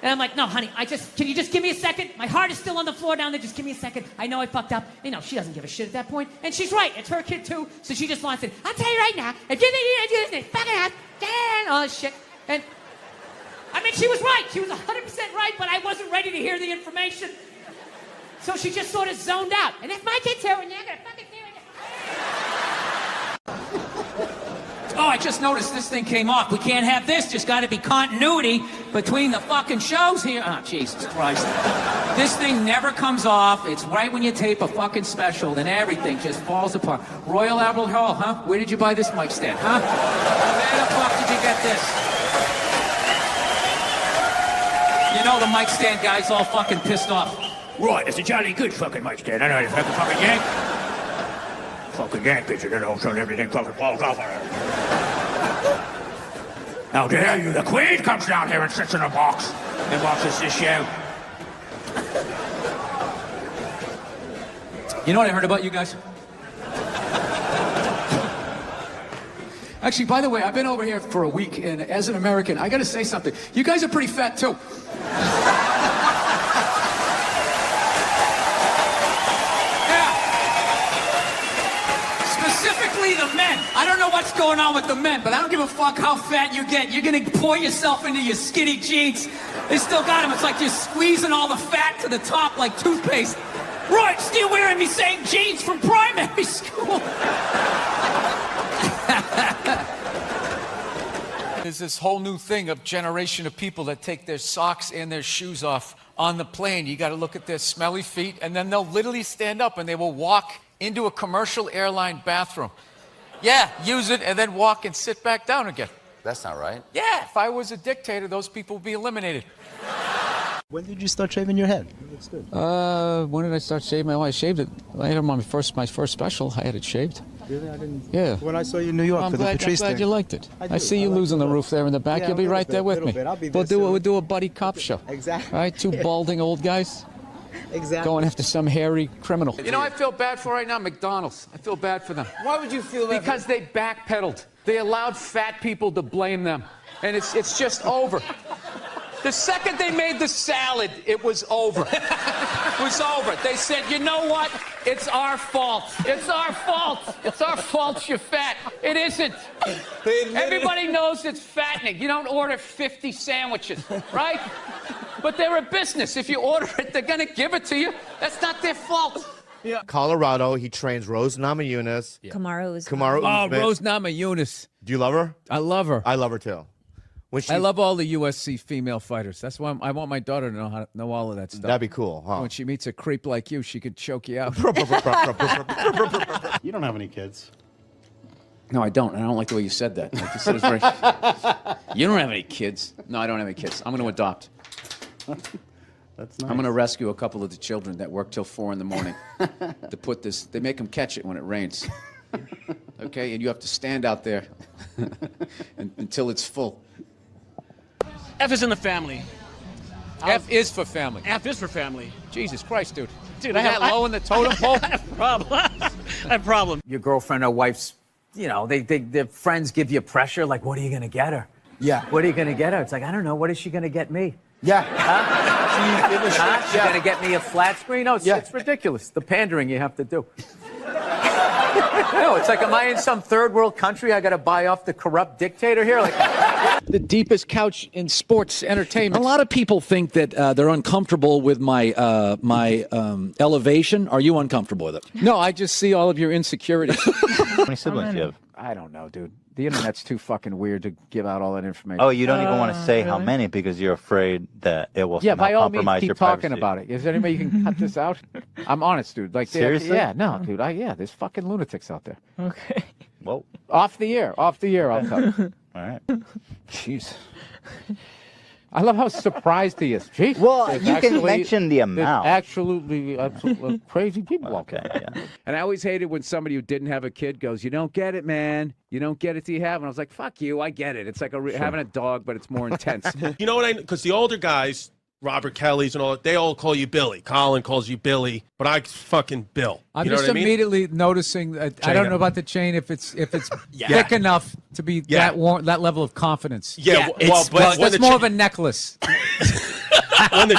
And I'm like, no, honey, can you just give me a second? My heart is still on the floor down there. Just give me a second. I know I fucked up. You know, she doesn't give a shit at that point. And she's right. It's her kid, too. So she just wants it. I'll tell you right now, if you think you're going to do this, fucking ass, all this shit. And, I mean, she was right. She was 100% right, but I wasn't ready to hear the information. So she just sort of zoned out. And if my kid's here, and you're going to fucking do it. Oh, I just noticed this thing came off. We can't have this. Just got to be continuity between the fucking shows here. Oh, Jesus Christ. This thing never comes off. It's right when you tape a fucking special, then everything just falls apart. Royal Albert Hall, huh? Where did you buy this mic stand, huh? Where the fuck did you get this? You know the mic stand guy's all fucking pissed off. Right, it's a jolly good fucking mic stand. I know it's fucking yank. Fucking yank, bitch, and then all of a sudden everything fucking falls off. How dare you? The Queen comes down here and sits in a box and watches this show. You know what I heard about you guys? Actually, by the way, I've been over here for a week, and as an American, I gotta say something. You guys are pretty fat, too. Specifically the men. I don't know what's going on with the men, but I don't give a fuck how fat you get. You're gonna pour yourself into your skinny jeans. They still got them. It's like you're squeezing all the fat to the top like toothpaste. Right, still wearing me same jeans from primary school. There's this whole new thing of generation of people that take their socks and their shoes off on the plane. You got to look at their smelly feet, and then they'll literally stand up and they will walk into a commercial airline bathroom Yeah, use it and then walk and sit back down again. That's not right. Yeah, if I was a dictator, those people would be eliminated. When did you start shaving your head? It looks good. When did I start shaving? I shaved it. I had it on my first special. I had it shaved. Really? I didn't. Yeah. When I saw you in New York I'm for the glad, Patrice I'm glad thing. you liked it. I I see you like losing the it. roof there in the back. Yeah, You'll be a little right there bit, with little me. bit. I'll be there We'll soon. do a buddy cop show. Exactly. All right, two balding old guys. Exactly. Going after some hairy criminal. You know, I feel bad for right now McDonald's. I feel bad for them. Why would you feel that? Because they backpedaled. They allowed fat people to blame them. And it's just over. The second they made the salad, it was over. It was over. They said, you know what? It's our fault. It's our fault. It's our fault you're fat. It isn't. Everybody knows it's fattening. You don't order 50 sandwiches, right? But they're a business. If you order it, they're going to give it to you. That's not their fault. Colorado, he trains Rose Namajunas. Kamaru is Kamaru Oh, Usman. Rose Namajunas. Do you love her? I love her. I love her too. When I love all the USC female fighters. That's why I want my daughter to know all of that stuff. That'd be cool, huh? When she meets a creep like you, she could choke you out. You don't have any kids. No, I don't. I don't like the way you said that. Like you said, it's very... You don't have any kids. No, I don't have any kids. I'm going to adopt. That's nice. I'm going to rescue a couple of the children that work till 4 in the morning to put this. They make them catch it when it rains. Okay, and you have to stand out there until it's full. F is in the family. F is for family. F is for family. Jesus Christ, dude. Dude, I have low in the totem pole. I have a problem. I have a problem. Your girlfriend or wife's, you know, their friends give you pressure, like, what are you going to get her? Yeah. What are you going to get her? It's like, I don't know. What is she going to get me? Yeah. Huh? She's going to get me a flat screen? No, it's ridiculous. The pandering you have to do. No, it's like, am I in some third world country? I got to buy off the corrupt dictator here? Like, The deepest couch in sports entertainment. A lot of people think that they're uncomfortable with my elevation. Are you uncomfortable with it? No, I just see all of your insecurities. How many siblings do you have? I don't know, dude. The internet's too fucking weird to give out all that information. Oh, you don't even want to say how many because you're afraid that it will Yeah, somehow by all means, compromise keep your talking privacy. about it. Is there any way you can cut this out? I'm honest, dude. Like, Seriously? Yeah, no, dude. There's fucking lunatics out there. Okay. Whoa. Off the air, I'll cut. All right. Jeez. I love how surprised he is. Jeez. Well, There's you can actually- mention the there's amount. Absolutely crazy people out Okay, there. yeah. And I always hated when somebody who didn't have a kid goes, "You don't get it, man. You don't get it till you have." And I was like, "Fuck you, I get it. It's like having a dog, but it's more intense." You know what because the older guys, Robert Kelly's and all, they all call you Billy. Colin calls you Billy, but I fucking Bill. I'm You know just what I mean? immediately noticing. I don't know about the chain if it's Yeah. thick enough to be Yeah. that level of confidence. Yeah, well, but when that's the more cha- of a necklace.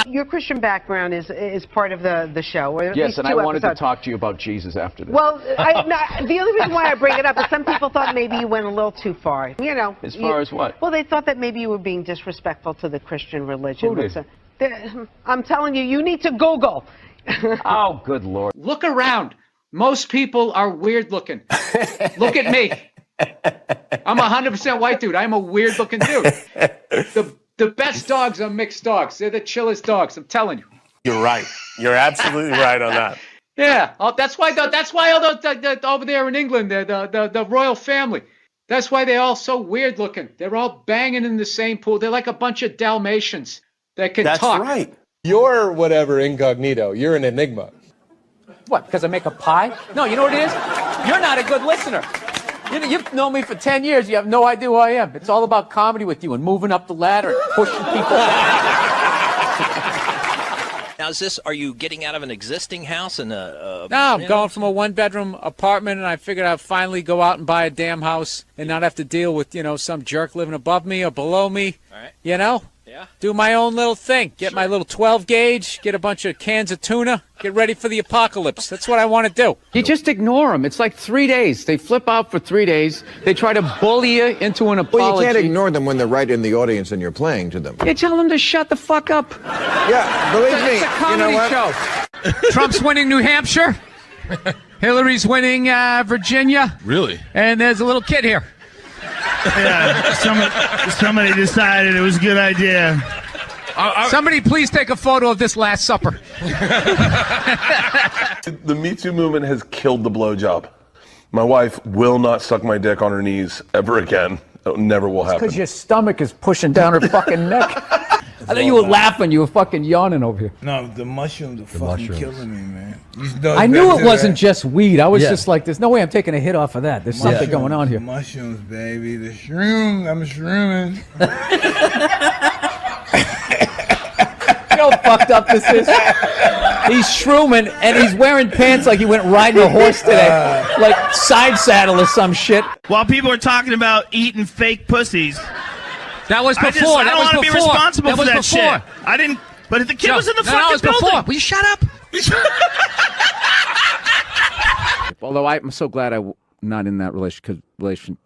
Your Christian background is part of the show. Or at Yes, least and I two wanted to episodes. talk to you about Jesus after this. Well, the only reason why I bring it up is some people thought maybe you went a little too far. You know. As far as what? Well, they thought that maybe you were being disrespectful to the Christian religion. Who did? I'm telling you, you need to Google. Oh, good Lord. Look around. Most people are weird looking. Look at me. I'm 100% white dude. I'm a weird looking dude. The best dogs are mixed dogs. They're the chillest dogs. I'm telling you. You're right. You're absolutely right on that. Yeah. Oh, that's why all those over there in England, the royal family. That's why they're all so weird looking. They're all banging in the same pool. They're like a bunch of Dalmatians that can talk. right. You're whatever incognito. You're an enigma. what, because I make a pie? No, you know what it is? You're not a good listener. You've known me for 10 years. You have no idea who I am. It's all about comedy with you and moving up the ladder and pushing people Now, are you getting out of an existing house and No, I'm going from a one-bedroom apartment, and I figured I'd finally go out and buy a damn house and not have to deal with, some jerk living above me or below me. All right. Yeah. Do my own little thing. Get my little 12-gauge, get a bunch of cans of tuna, get ready for the apocalypse. That's what I want to do. You just ignore them. It's like 3 days. They flip out for 3 days. They try to bully you into an apology. Well, you can't ignore them when they're right in the audience and you're playing to them. You tell them to shut the fuck up. Yeah, believe me. It's a comedy you know what? show. Trump's winning New Hampshire. Hillary's winning Virginia. Really? And there's a little kid here. Yeah, somebody decided it was a good idea. Somebody please take a photo of this Last Supper. The Me Too movement has killed the blowjob. My wife will not suck my dick on her knees ever again. It never will happen. Because your stomach is pushing down her fucking neck. I thought you were laughing. You were fucking yawning over here. No, the mushrooms are fucking mushrooms. killing me, man. I knew it wasn't just weed. I was just like, there's no way I'm taking a hit off of that. There's something going on here. Mushrooms, baby. The shrooms. I'm shrooming. You know how fucked up this is? He's shrooming and he's wearing pants like he went riding a horse today. Like side saddle or some shit. While people are talking about eating fake pussies. That was before. I don't want to be responsible for that shit. I didn't. But if the kid was in the fucking building. Before. Will you shut up? Although I'm so glad I'm not in that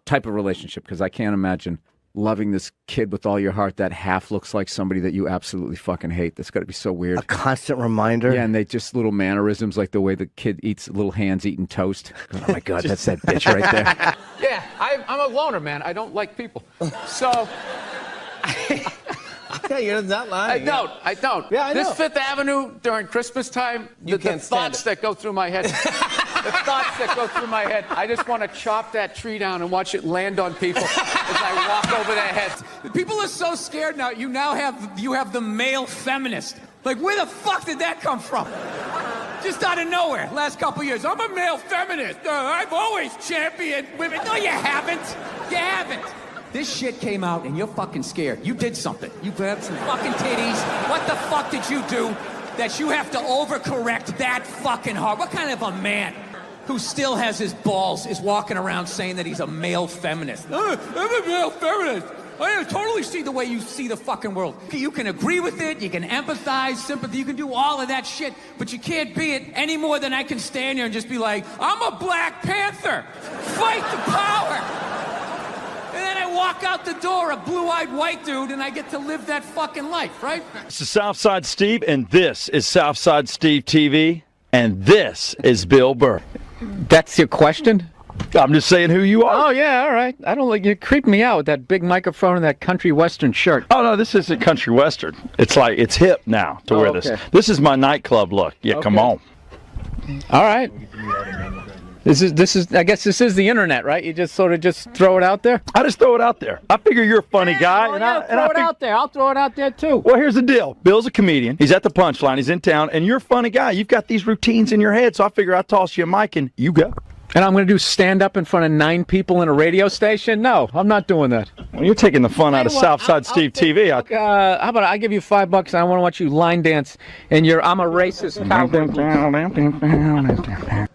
type of relationship because I can't imagine loving this kid with all your heart that half looks like somebody that you absolutely fucking hate. That's got to be so weird. A constant reminder. Yeah, and they just little mannerisms like the way the kid eats little hands eating toast. Oh my God, that's that bitch right there. Yeah, I'm a loner, man. I don't like people. So. Yeah, you're not lying. I don't. Yeah, I know. This Fifth Avenue during Christmas time, the thoughts that go through my head. The thoughts that go through my head. I just want to chop that tree down and watch it land on people as I walk over their heads. People are so scared now. You have the male feminist. Like, where the fuck did that come from? Just out of nowhere. Last couple years, I'm a male feminist. I've always championed women. No, you haven't. You haven't. This shit came out and you're fucking scared. You did something. You grabbed some fucking titties. What the fuck did you do that you have to overcorrect that fucking hard? What kind of a man who still has his balls is walking around saying that he's a male feminist? I'm a male feminist. I totally see the way you see the fucking world. You can agree with it, you can empathize, sympathy, you can do all of that shit, but you can't be it any more than I can stand here and just be like, I'm a Black Panther. Fight the power. And then I walk out the door, a blue-eyed white dude, and I get to live that fucking life, right? This is Southside Steve, and this is Southside Steve TV, and this is Bill Burr. That's your question? I'm just saying who you are. Oh, yeah, all right. I don't like you creep me out with that big microphone and that country western shirt. Oh, no, this isn't country western. It's like, it's hip now to wear this. This is my nightclub look. Yeah, come on. All right. This is. I guess this is the internet, right? You just sort of just throw it out there. I just throw it out there. I figure you're a funny guy, throw it out there. I'll throw it out there too. Well, here's the deal. Bill's a comedian. He's at the Punchline. He's in town, and you're a funny guy. You've got these routines in your head, so I figure I'll toss you a mic and you go. And I'm going to do stand up in front of 9 people in a radio station? No, I'm not doing that. Well, you're taking the fun out of Southside Steve TV. How about I give you $5 and I want to watch you line dance in your I'm a racist cowboy.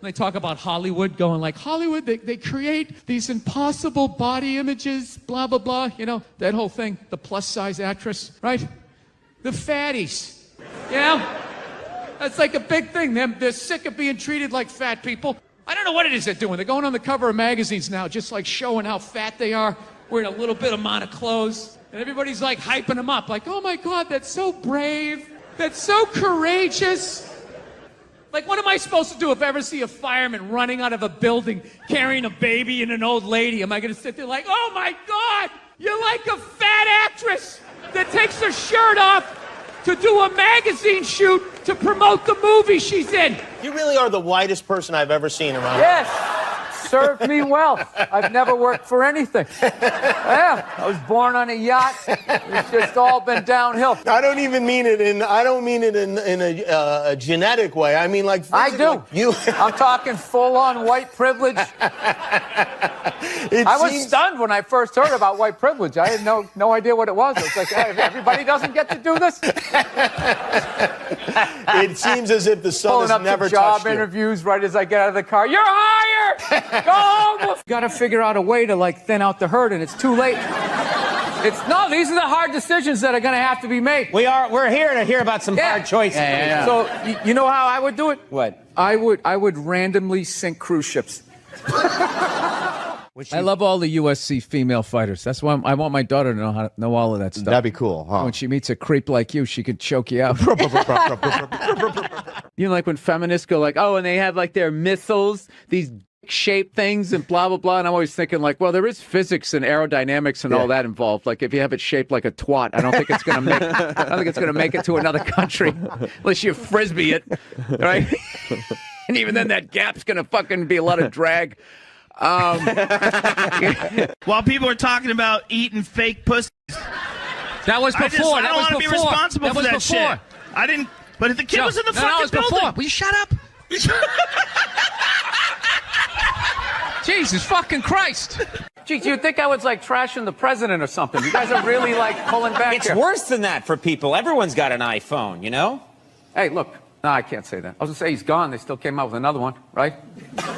They talk about Hollywood going like, Hollywood, they create these impossible body images, blah, blah, blah. You know, that whole thing, the plus size actress, right? The fatties. Yeah? That's like a big thing. They're sick of being treated like fat people. I don't know what it is they're doing. They're going on the cover of magazines now, just like showing how fat they are, wearing a little bit amount of clothes. And everybody's like hyping them up, like, oh my God, that's so brave. That's so courageous. Like, what am I supposed to do if I ever see a fireman running out of a building carrying a baby and an old lady? Am I going to sit there like, oh my God, you're like a fat actress that takes her shirt off to do a magazine shoot to promote the movie she's in? You really are the whitest person I've ever seen around. Yes. Served me well. I've never worked for anything. Yeah, I was born on a yacht. It's just all been downhill. I don't even mean it in. I don't mean it in a genetic way. I mean like. I do. I'm talking full-on white privilege. I was stunned when I first heard about white privilege. I had no idea what it was. I was like, hey, everybody doesn't get to do this. It seems as if the sun Pulling has up never to job touched you. interviews right as I get out of the car. You're hired. Go home. Got to figure out a way to like thin out the herd, and it's too late. These are the hard decisions that are going to have to be made. We're here to hear about some hard choices. Yeah. So you know how I would do it? What? I would randomly sink cruise ships. I love all the USC female fighters. That's why I want my daughter to know all of that stuff. That'd be cool, huh? When she meets a creep like you, she could choke you out. You know, like when feminists go like, oh, and they have like their missiles, these shaped things and blah, blah, blah. And I'm always thinking like, well, there is physics and aerodynamics and all that involved. Like if you have it shaped like a twat, I don't think it's going to make it to another country unless you frisbee it, right? And even then that gap's going to fucking be a lot of drag. While people are talking about eating fake pussy. That was before. I don't want to be responsible for that shit. I didn't. But if the kid was in the fucking building. Before. Will you shut up? Jesus fucking Christ. Geez, you'd think I was like trashing the president or something. You guys are really like pulling back It's here. worse than that for people. Everyone's got an iPhone, you know? Hey, look. No, I can't say that. I was going to say he's gone. They still came out with another one, right? That's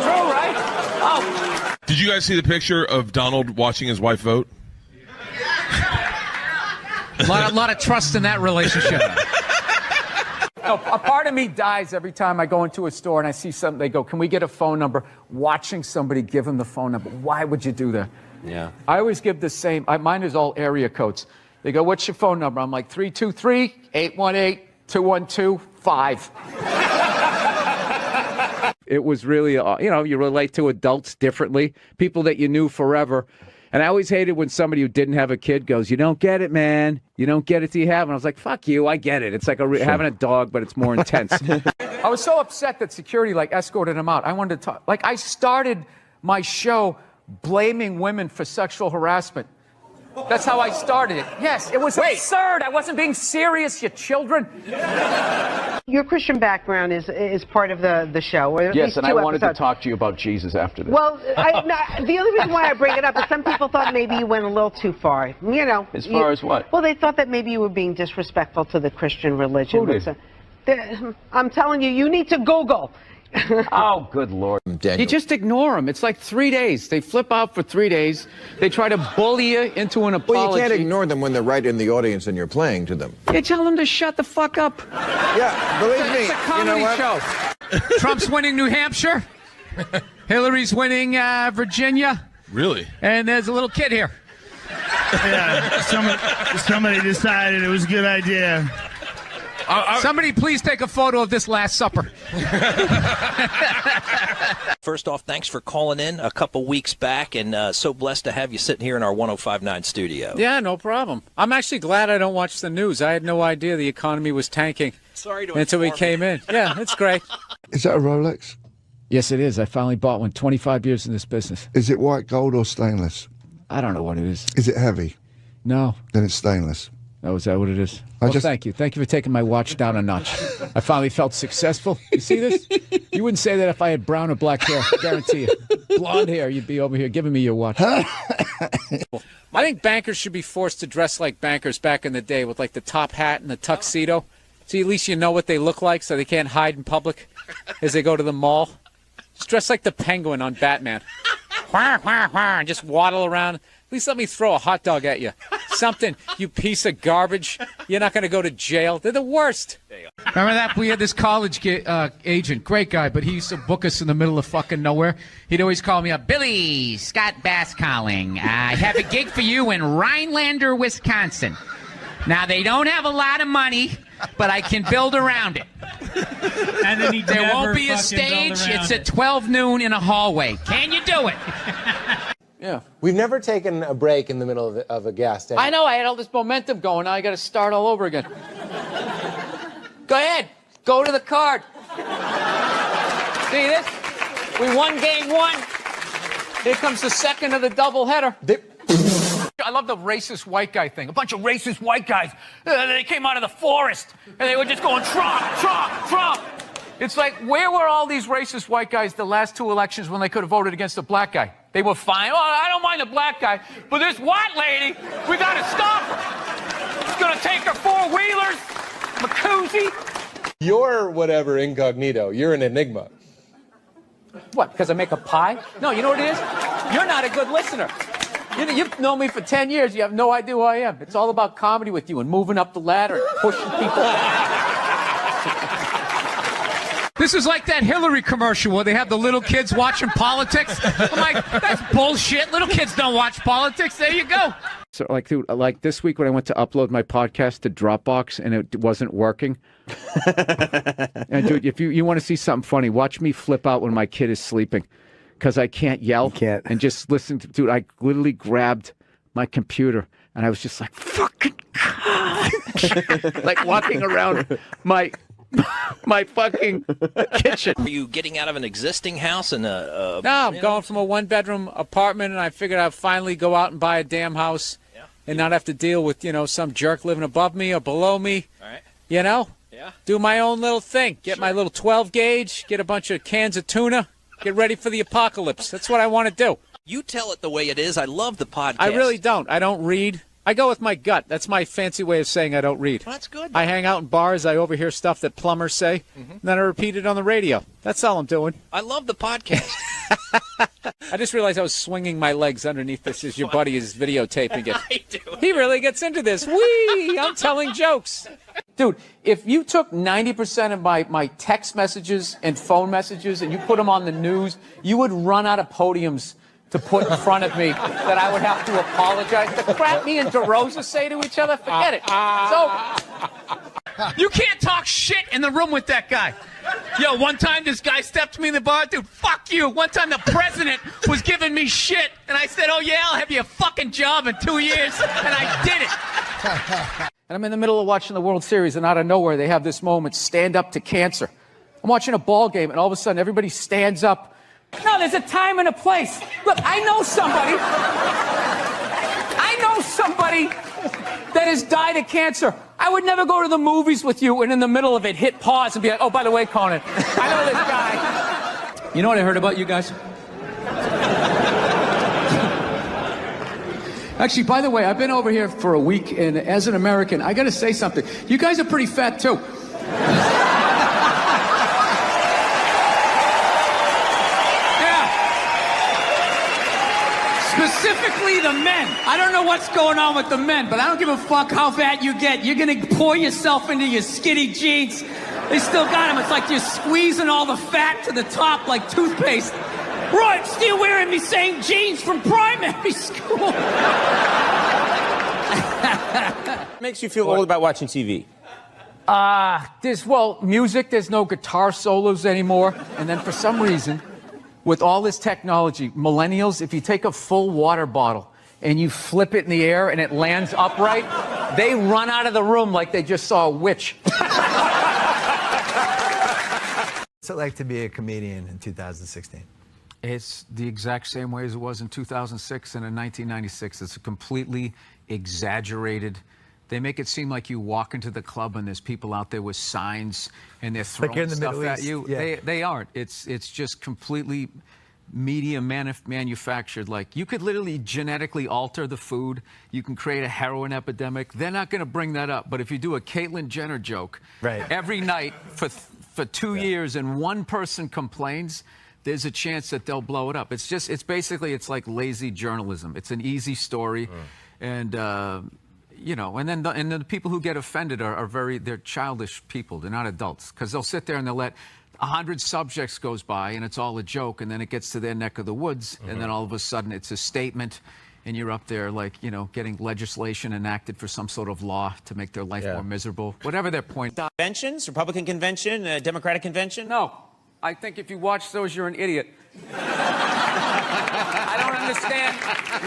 true, right? Oh. Did you guys see the picture of Donald watching his wife vote? A lot of trust in that relationship. No, a part of me dies every time I go into a store and I see something. They go, "Can we get a phone number?" Watching somebody give them the phone number. Why would you do that? Yeah. I always give the same. Mine is all area codes. They go, "What's your phone number?" I'm like 323-818-212-5. It was really, you relate to adults differently, people that you knew forever. And I always hated when somebody who didn't have a kid goes, "You don't get it, man. You don't get it till you have it." And I was like, fuck you, I get it. It's like having a dog, but it's more intense. I was so upset that security escorted him out. I wanted to talk. I started my show blaming women for sexual harassment. That's how I started it. Yes, it was absurd. I wasn't being serious, you children. Your Christian background is part of the show. Or at Yes, least and two I wanted episodes. to talk to you about Jesus after this. Well, the only reason why I bring it up is some people thought maybe you went a little too far. As far as what? Well, they thought that maybe you were being disrespectful to the Christian religion. Who did? I'm telling you, you need to Google. Oh, good Lord. You just ignore them. It's like 3 days. They flip out for 3 days. They try to bully you into an apology. Well, you can't ignore them when they're right in the audience and you're playing to them. You tell them to shut the fuck up. Yeah, believe me. It's a comedy show. Trump's winning New Hampshire. Hillary's winning Virginia. Really? And there's a little kid here. Yeah, somebody decided it was a good idea. Somebody please take a photo of this Last Supper. First off, thanks for calling in a couple weeks back, and so blessed to have you sitting here in our 105.9 studio. Yeah, no problem. I'm actually glad I don't watch the news. I had no idea the economy was tanking. Sorry to until we inform came in. Yeah, it's great. Is that a Rolex? Yes, it is. I finally bought one. 25 years in this business. Is it white gold or stainless? I don't know what it is. Is it heavy? No. Then it's stainless. Oh, is that what it is? Well, thank you. Thank you for taking my watch down a notch. I finally felt successful. You see this? You wouldn't say that if I had brown or black hair. I guarantee you. Blonde hair, you'd be over here giving me your watch. I think bankers should be forced to dress like bankers back in the day with the top hat and the tuxedo. So at least you know what they look like so they can't hide in public as they go to the mall. Just dress like the Penguin on Batman. And just waddle around. At least let me throw a hot dog at you. Something, you piece of garbage. You're not going to go to jail. They're the worst. Remember that? We had this college agent, great guy, but he used to book us in the middle of fucking nowhere. He'd always call me up, "Billy, Scott Bass calling. I have a gig for you in Rhinelander, Wisconsin. Now, they don't have a lot of money, but I can build around it. And then There won't be a stage. It's at 12 noon in a hallway. Can you do it?" Yeah. We've never taken a break in the middle of a gas station. I know. I had all this momentum going. Now I got to start all over again. Go ahead. Go to the card. See this? We won game one. Here comes the second of the doubleheader. I love the racist white guy thing. A bunch of racist white guys. They came out of the forest, and they were just going, Trump, Trump, Trump. It's like, where were all these racist white guys the last two elections when they could have voted against a black guy? They were fine. Oh, I don't mind the black guy, but this white lady, we got to stop her. She's going to take her four-wheelers, Macuzzi. You're whatever incognito. You're an enigma. What, because I make a pie? No, you know what it is? You're not a good listener. You've known me for 10 years. You have no idea who I am. It's all about comedy with you and moving up the ladder and pushing people. This is like that Hillary commercial where they have the little kids watching politics. I'm like, that's bullshit. Little kids don't watch politics. There you go. So, dude, this week when I went to upload my podcast to Dropbox and it wasn't working. And, dude, if you want to see something funny, watch me flip out when my kid is sleeping because I can't yell and just listen to, dude, I literally grabbed my computer and I was just like, fucking God. Like walking around my my fucking kitchen. Are you getting out of an existing house and No, I'm going from a one-bedroom apartment, and I figured I'd finally go out and buy a damn house and not have to deal with, some jerk living above me or below me. All right. Yeah. Do my own little thing. Get my little 12 gauge, get a bunch of cans of tuna, get ready for the apocalypse. That's what I want to do. You tell it the way it is. I love the podcast. I really don't. I don't read. I go with my gut. That's my fancy way of saying I don't read. Well, that's good. I hang out in bars. I overhear stuff that plumbers say, and then I repeat it on the radio. That's all I'm doing. I love the podcast. I just realized I was swinging my legs underneath this as your buddy is videotaping it. I do. He really gets into this. Whee! I'm telling jokes. Dude, if you took 90% of my text messages and phone messages and you put them on the news, you would run out of podiums to put in front of me that I would have to apologize. The crap me and DeRosa say to each other, forget it. So You can't talk shit in the room with that guy. Yo, one time this guy stepped to me in the bar, dude, fuck you. One time the president was giving me shit, and I said, oh yeah, I'll have you a fucking job in 2 years, and I did it. And I'm in the middle of watching the World Series, and out of nowhere, they have this moment, stand up to cancer. I'm watching a ball game, and all of a sudden, everybody stands up. No, there's a time and a place. Look, I know somebody that has died of cancer. I would never go to the movies with you and in the middle of it hit pause and be like, oh, by the way, Conan, I know this guy. You know what I heard about you guys? Actually, by the way, I've been over here for a week, and as an American, I got to say something. You guys are pretty fat, too. Specifically the men. I don't know what's going on with the men, but I don't give a fuck how fat you get. You're going to pour yourself into your skinny jeans. They still got them. It's like you're squeezing all the fat to the top like toothpaste. Roy, I'm still wearing me same jeans from primary school. Makes you feel old about watching TV? There's music. There's no guitar solos anymore. And then for some reason, with all this technology, millennials, if you take a full water bottle and you flip it in the air and it lands upright, they run out of the room like they just saw a witch. What's it like to be a comedian in 2016? It's the exact same way as it was in 2006 and in 1996. It's a completely exaggerated. They make it seem like you walk into the club and there's people out there with signs and they're throwing in the stuff Middle at East. you. Yeah. They aren't. It's just completely media manufactured. Like, you could literally genetically alter the food. You can create a heroin epidemic. They're not going to bring that up. But if you do a Caitlyn Jenner joke every night for 2 years and one person complains, there's a chance that they'll blow it up. It's like lazy journalism. It's an easy story. And, and then the people who get offended they're childish people. They're not adults, because they'll sit there and they'll let 100 subjects goes by and it's all a joke, and then it gets to their neck of the woods, and then all of a sudden it's a statement, and you're up there getting legislation enacted for some sort of law to make their life more miserable, whatever their point. Conventions, Republican convention, Democratic convention? No. I think if you watch those, you're an idiot. I don't understand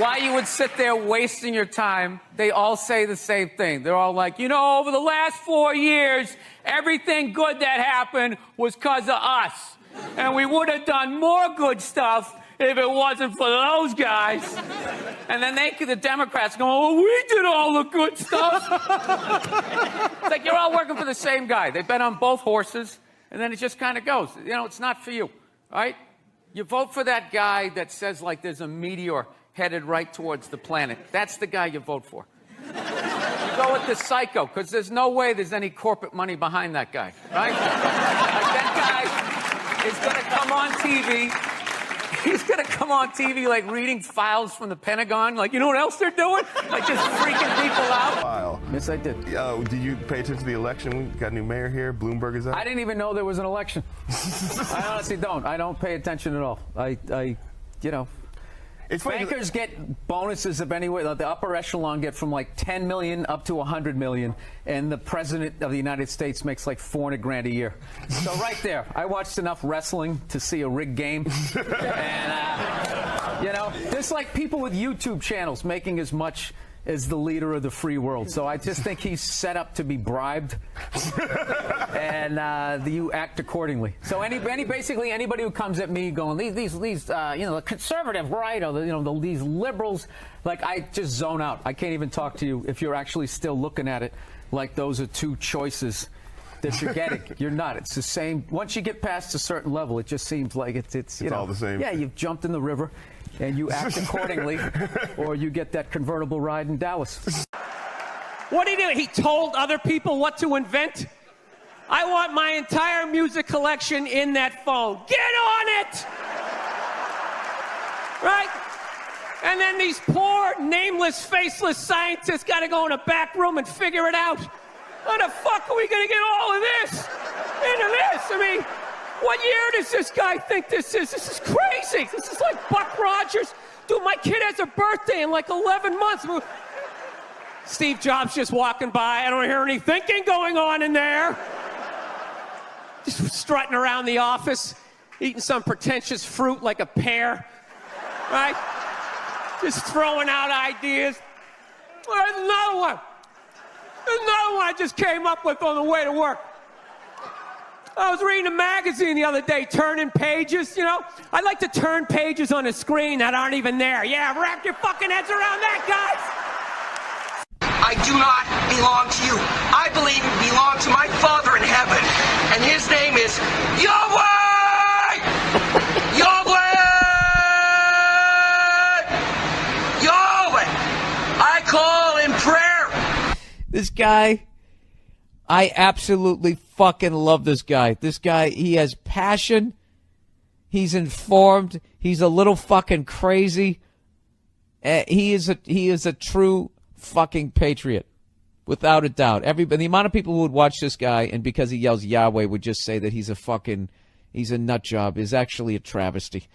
why you would sit there wasting your time. They all say the same thing. They're all like, over the last 4 years, everything good that happened was because of us. And we would have done more good stuff if it wasn't for those guys. And then the Democrats go, oh, we did all the good stuff. It's like you're all working for the same guy. They bet on both horses. And then it just kind of goes. It's not for you, right? You vote for that guy that says, there's a meteor headed right towards the planet. That's the guy you vote for. You go with the psycho, because there's no way there's any corporate money behind that guy, right? That guy is going to come on TV. He's going to come on TV reading files from the Pentagon. You know what else they're doing? Just freaking people out. Wow. Yes, I did. Did you pay attention to the election? We got a new mayor here. Bloomberg is up. I didn't even know there was an election. I honestly don't. I don't pay attention at all. It's funny. Bankers get bonuses of any way. The upper echelon get from 10 million up to 100 million, and the president of the United States makes $400,000 a year. So right there, I watched enough wrestling to see a rigged game, and there's people with YouTube channels making as much as the leader of the free world. So I just think he's set up to be bribed, and you act accordingly. So basically anybody who comes at me going these the conservative right or these liberals, like, I just zone out. I can't even talk to you if you're actually still looking at it like those are two choices that you're getting. You're not. It's the same. Once you get past a certain level, it just seems like it's all the same. Yeah, you've jumped in the river, and you act accordingly, or you get that convertible ride in Dallas. What did he do? He told other people what to invent? I want my entire music collection in that phone. Get on it! Right? And then these poor, nameless, faceless scientists got to go in a back room and figure it out. How the fuck are we going to get all of this into this? I mean, what year does this guy think this is? This is crazy. This is like Buck Rogers. Dude, my kid has a birthday in like 11 months. Steve Jobs just walking by. I don't hear any thinking going on in there. Just strutting around the office, eating some pretentious fruit like a pear. Right? Just throwing out ideas. There's another one. There's another one I just came up with on the way to work. I was reading a magazine the other day, turning pages, I'd like to turn pages on a screen that aren't even there. Yeah, wrap your fucking heads around that, guys! I do not belong to you. I believe you belong to my Father in heaven, and his name is Yahweh! Yahweh! Yahweh! I call in prayer. This guy, I absolutely fucking love this guy. This guy, he has passion. He's informed. He's a little fucking crazy. He is a true fucking patriot, without a doubt. The amount of people who would watch this guy and because he yells Yahweh would just say that he's a nut job is actually a travesty.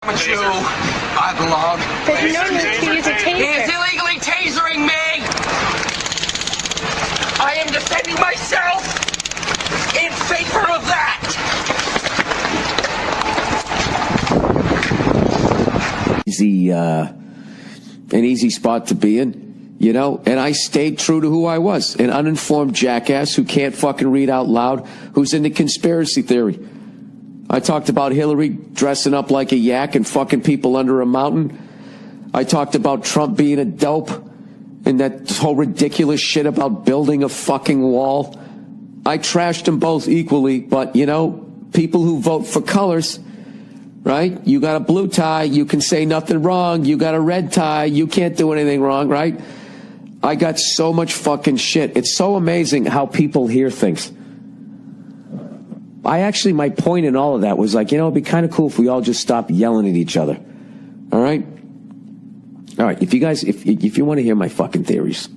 I'm a Jew. I belong. There's no need to use a taser. He is illegally tasering me. I am defending myself in favor of that. An easy spot to be in, and I stayed true to who I was, an uninformed jackass who can't fucking read out loud, who's into conspiracy theory. I talked about Hillary dressing up like a yak and fucking people under a mountain. I talked about Trump being a dope and that whole ridiculous shit about building a fucking wall. I trashed them both equally, but, people who vote for colors, right? You got a blue tie, you can say nothing wrong. You got a red tie, you can't do anything wrong, right? I got so much fucking shit. It's so amazing how people hear things. My point in all of that was like, it'd be kind of cool if we all just stopped yelling at each other. All right? All right, if you want to hear my fucking theories,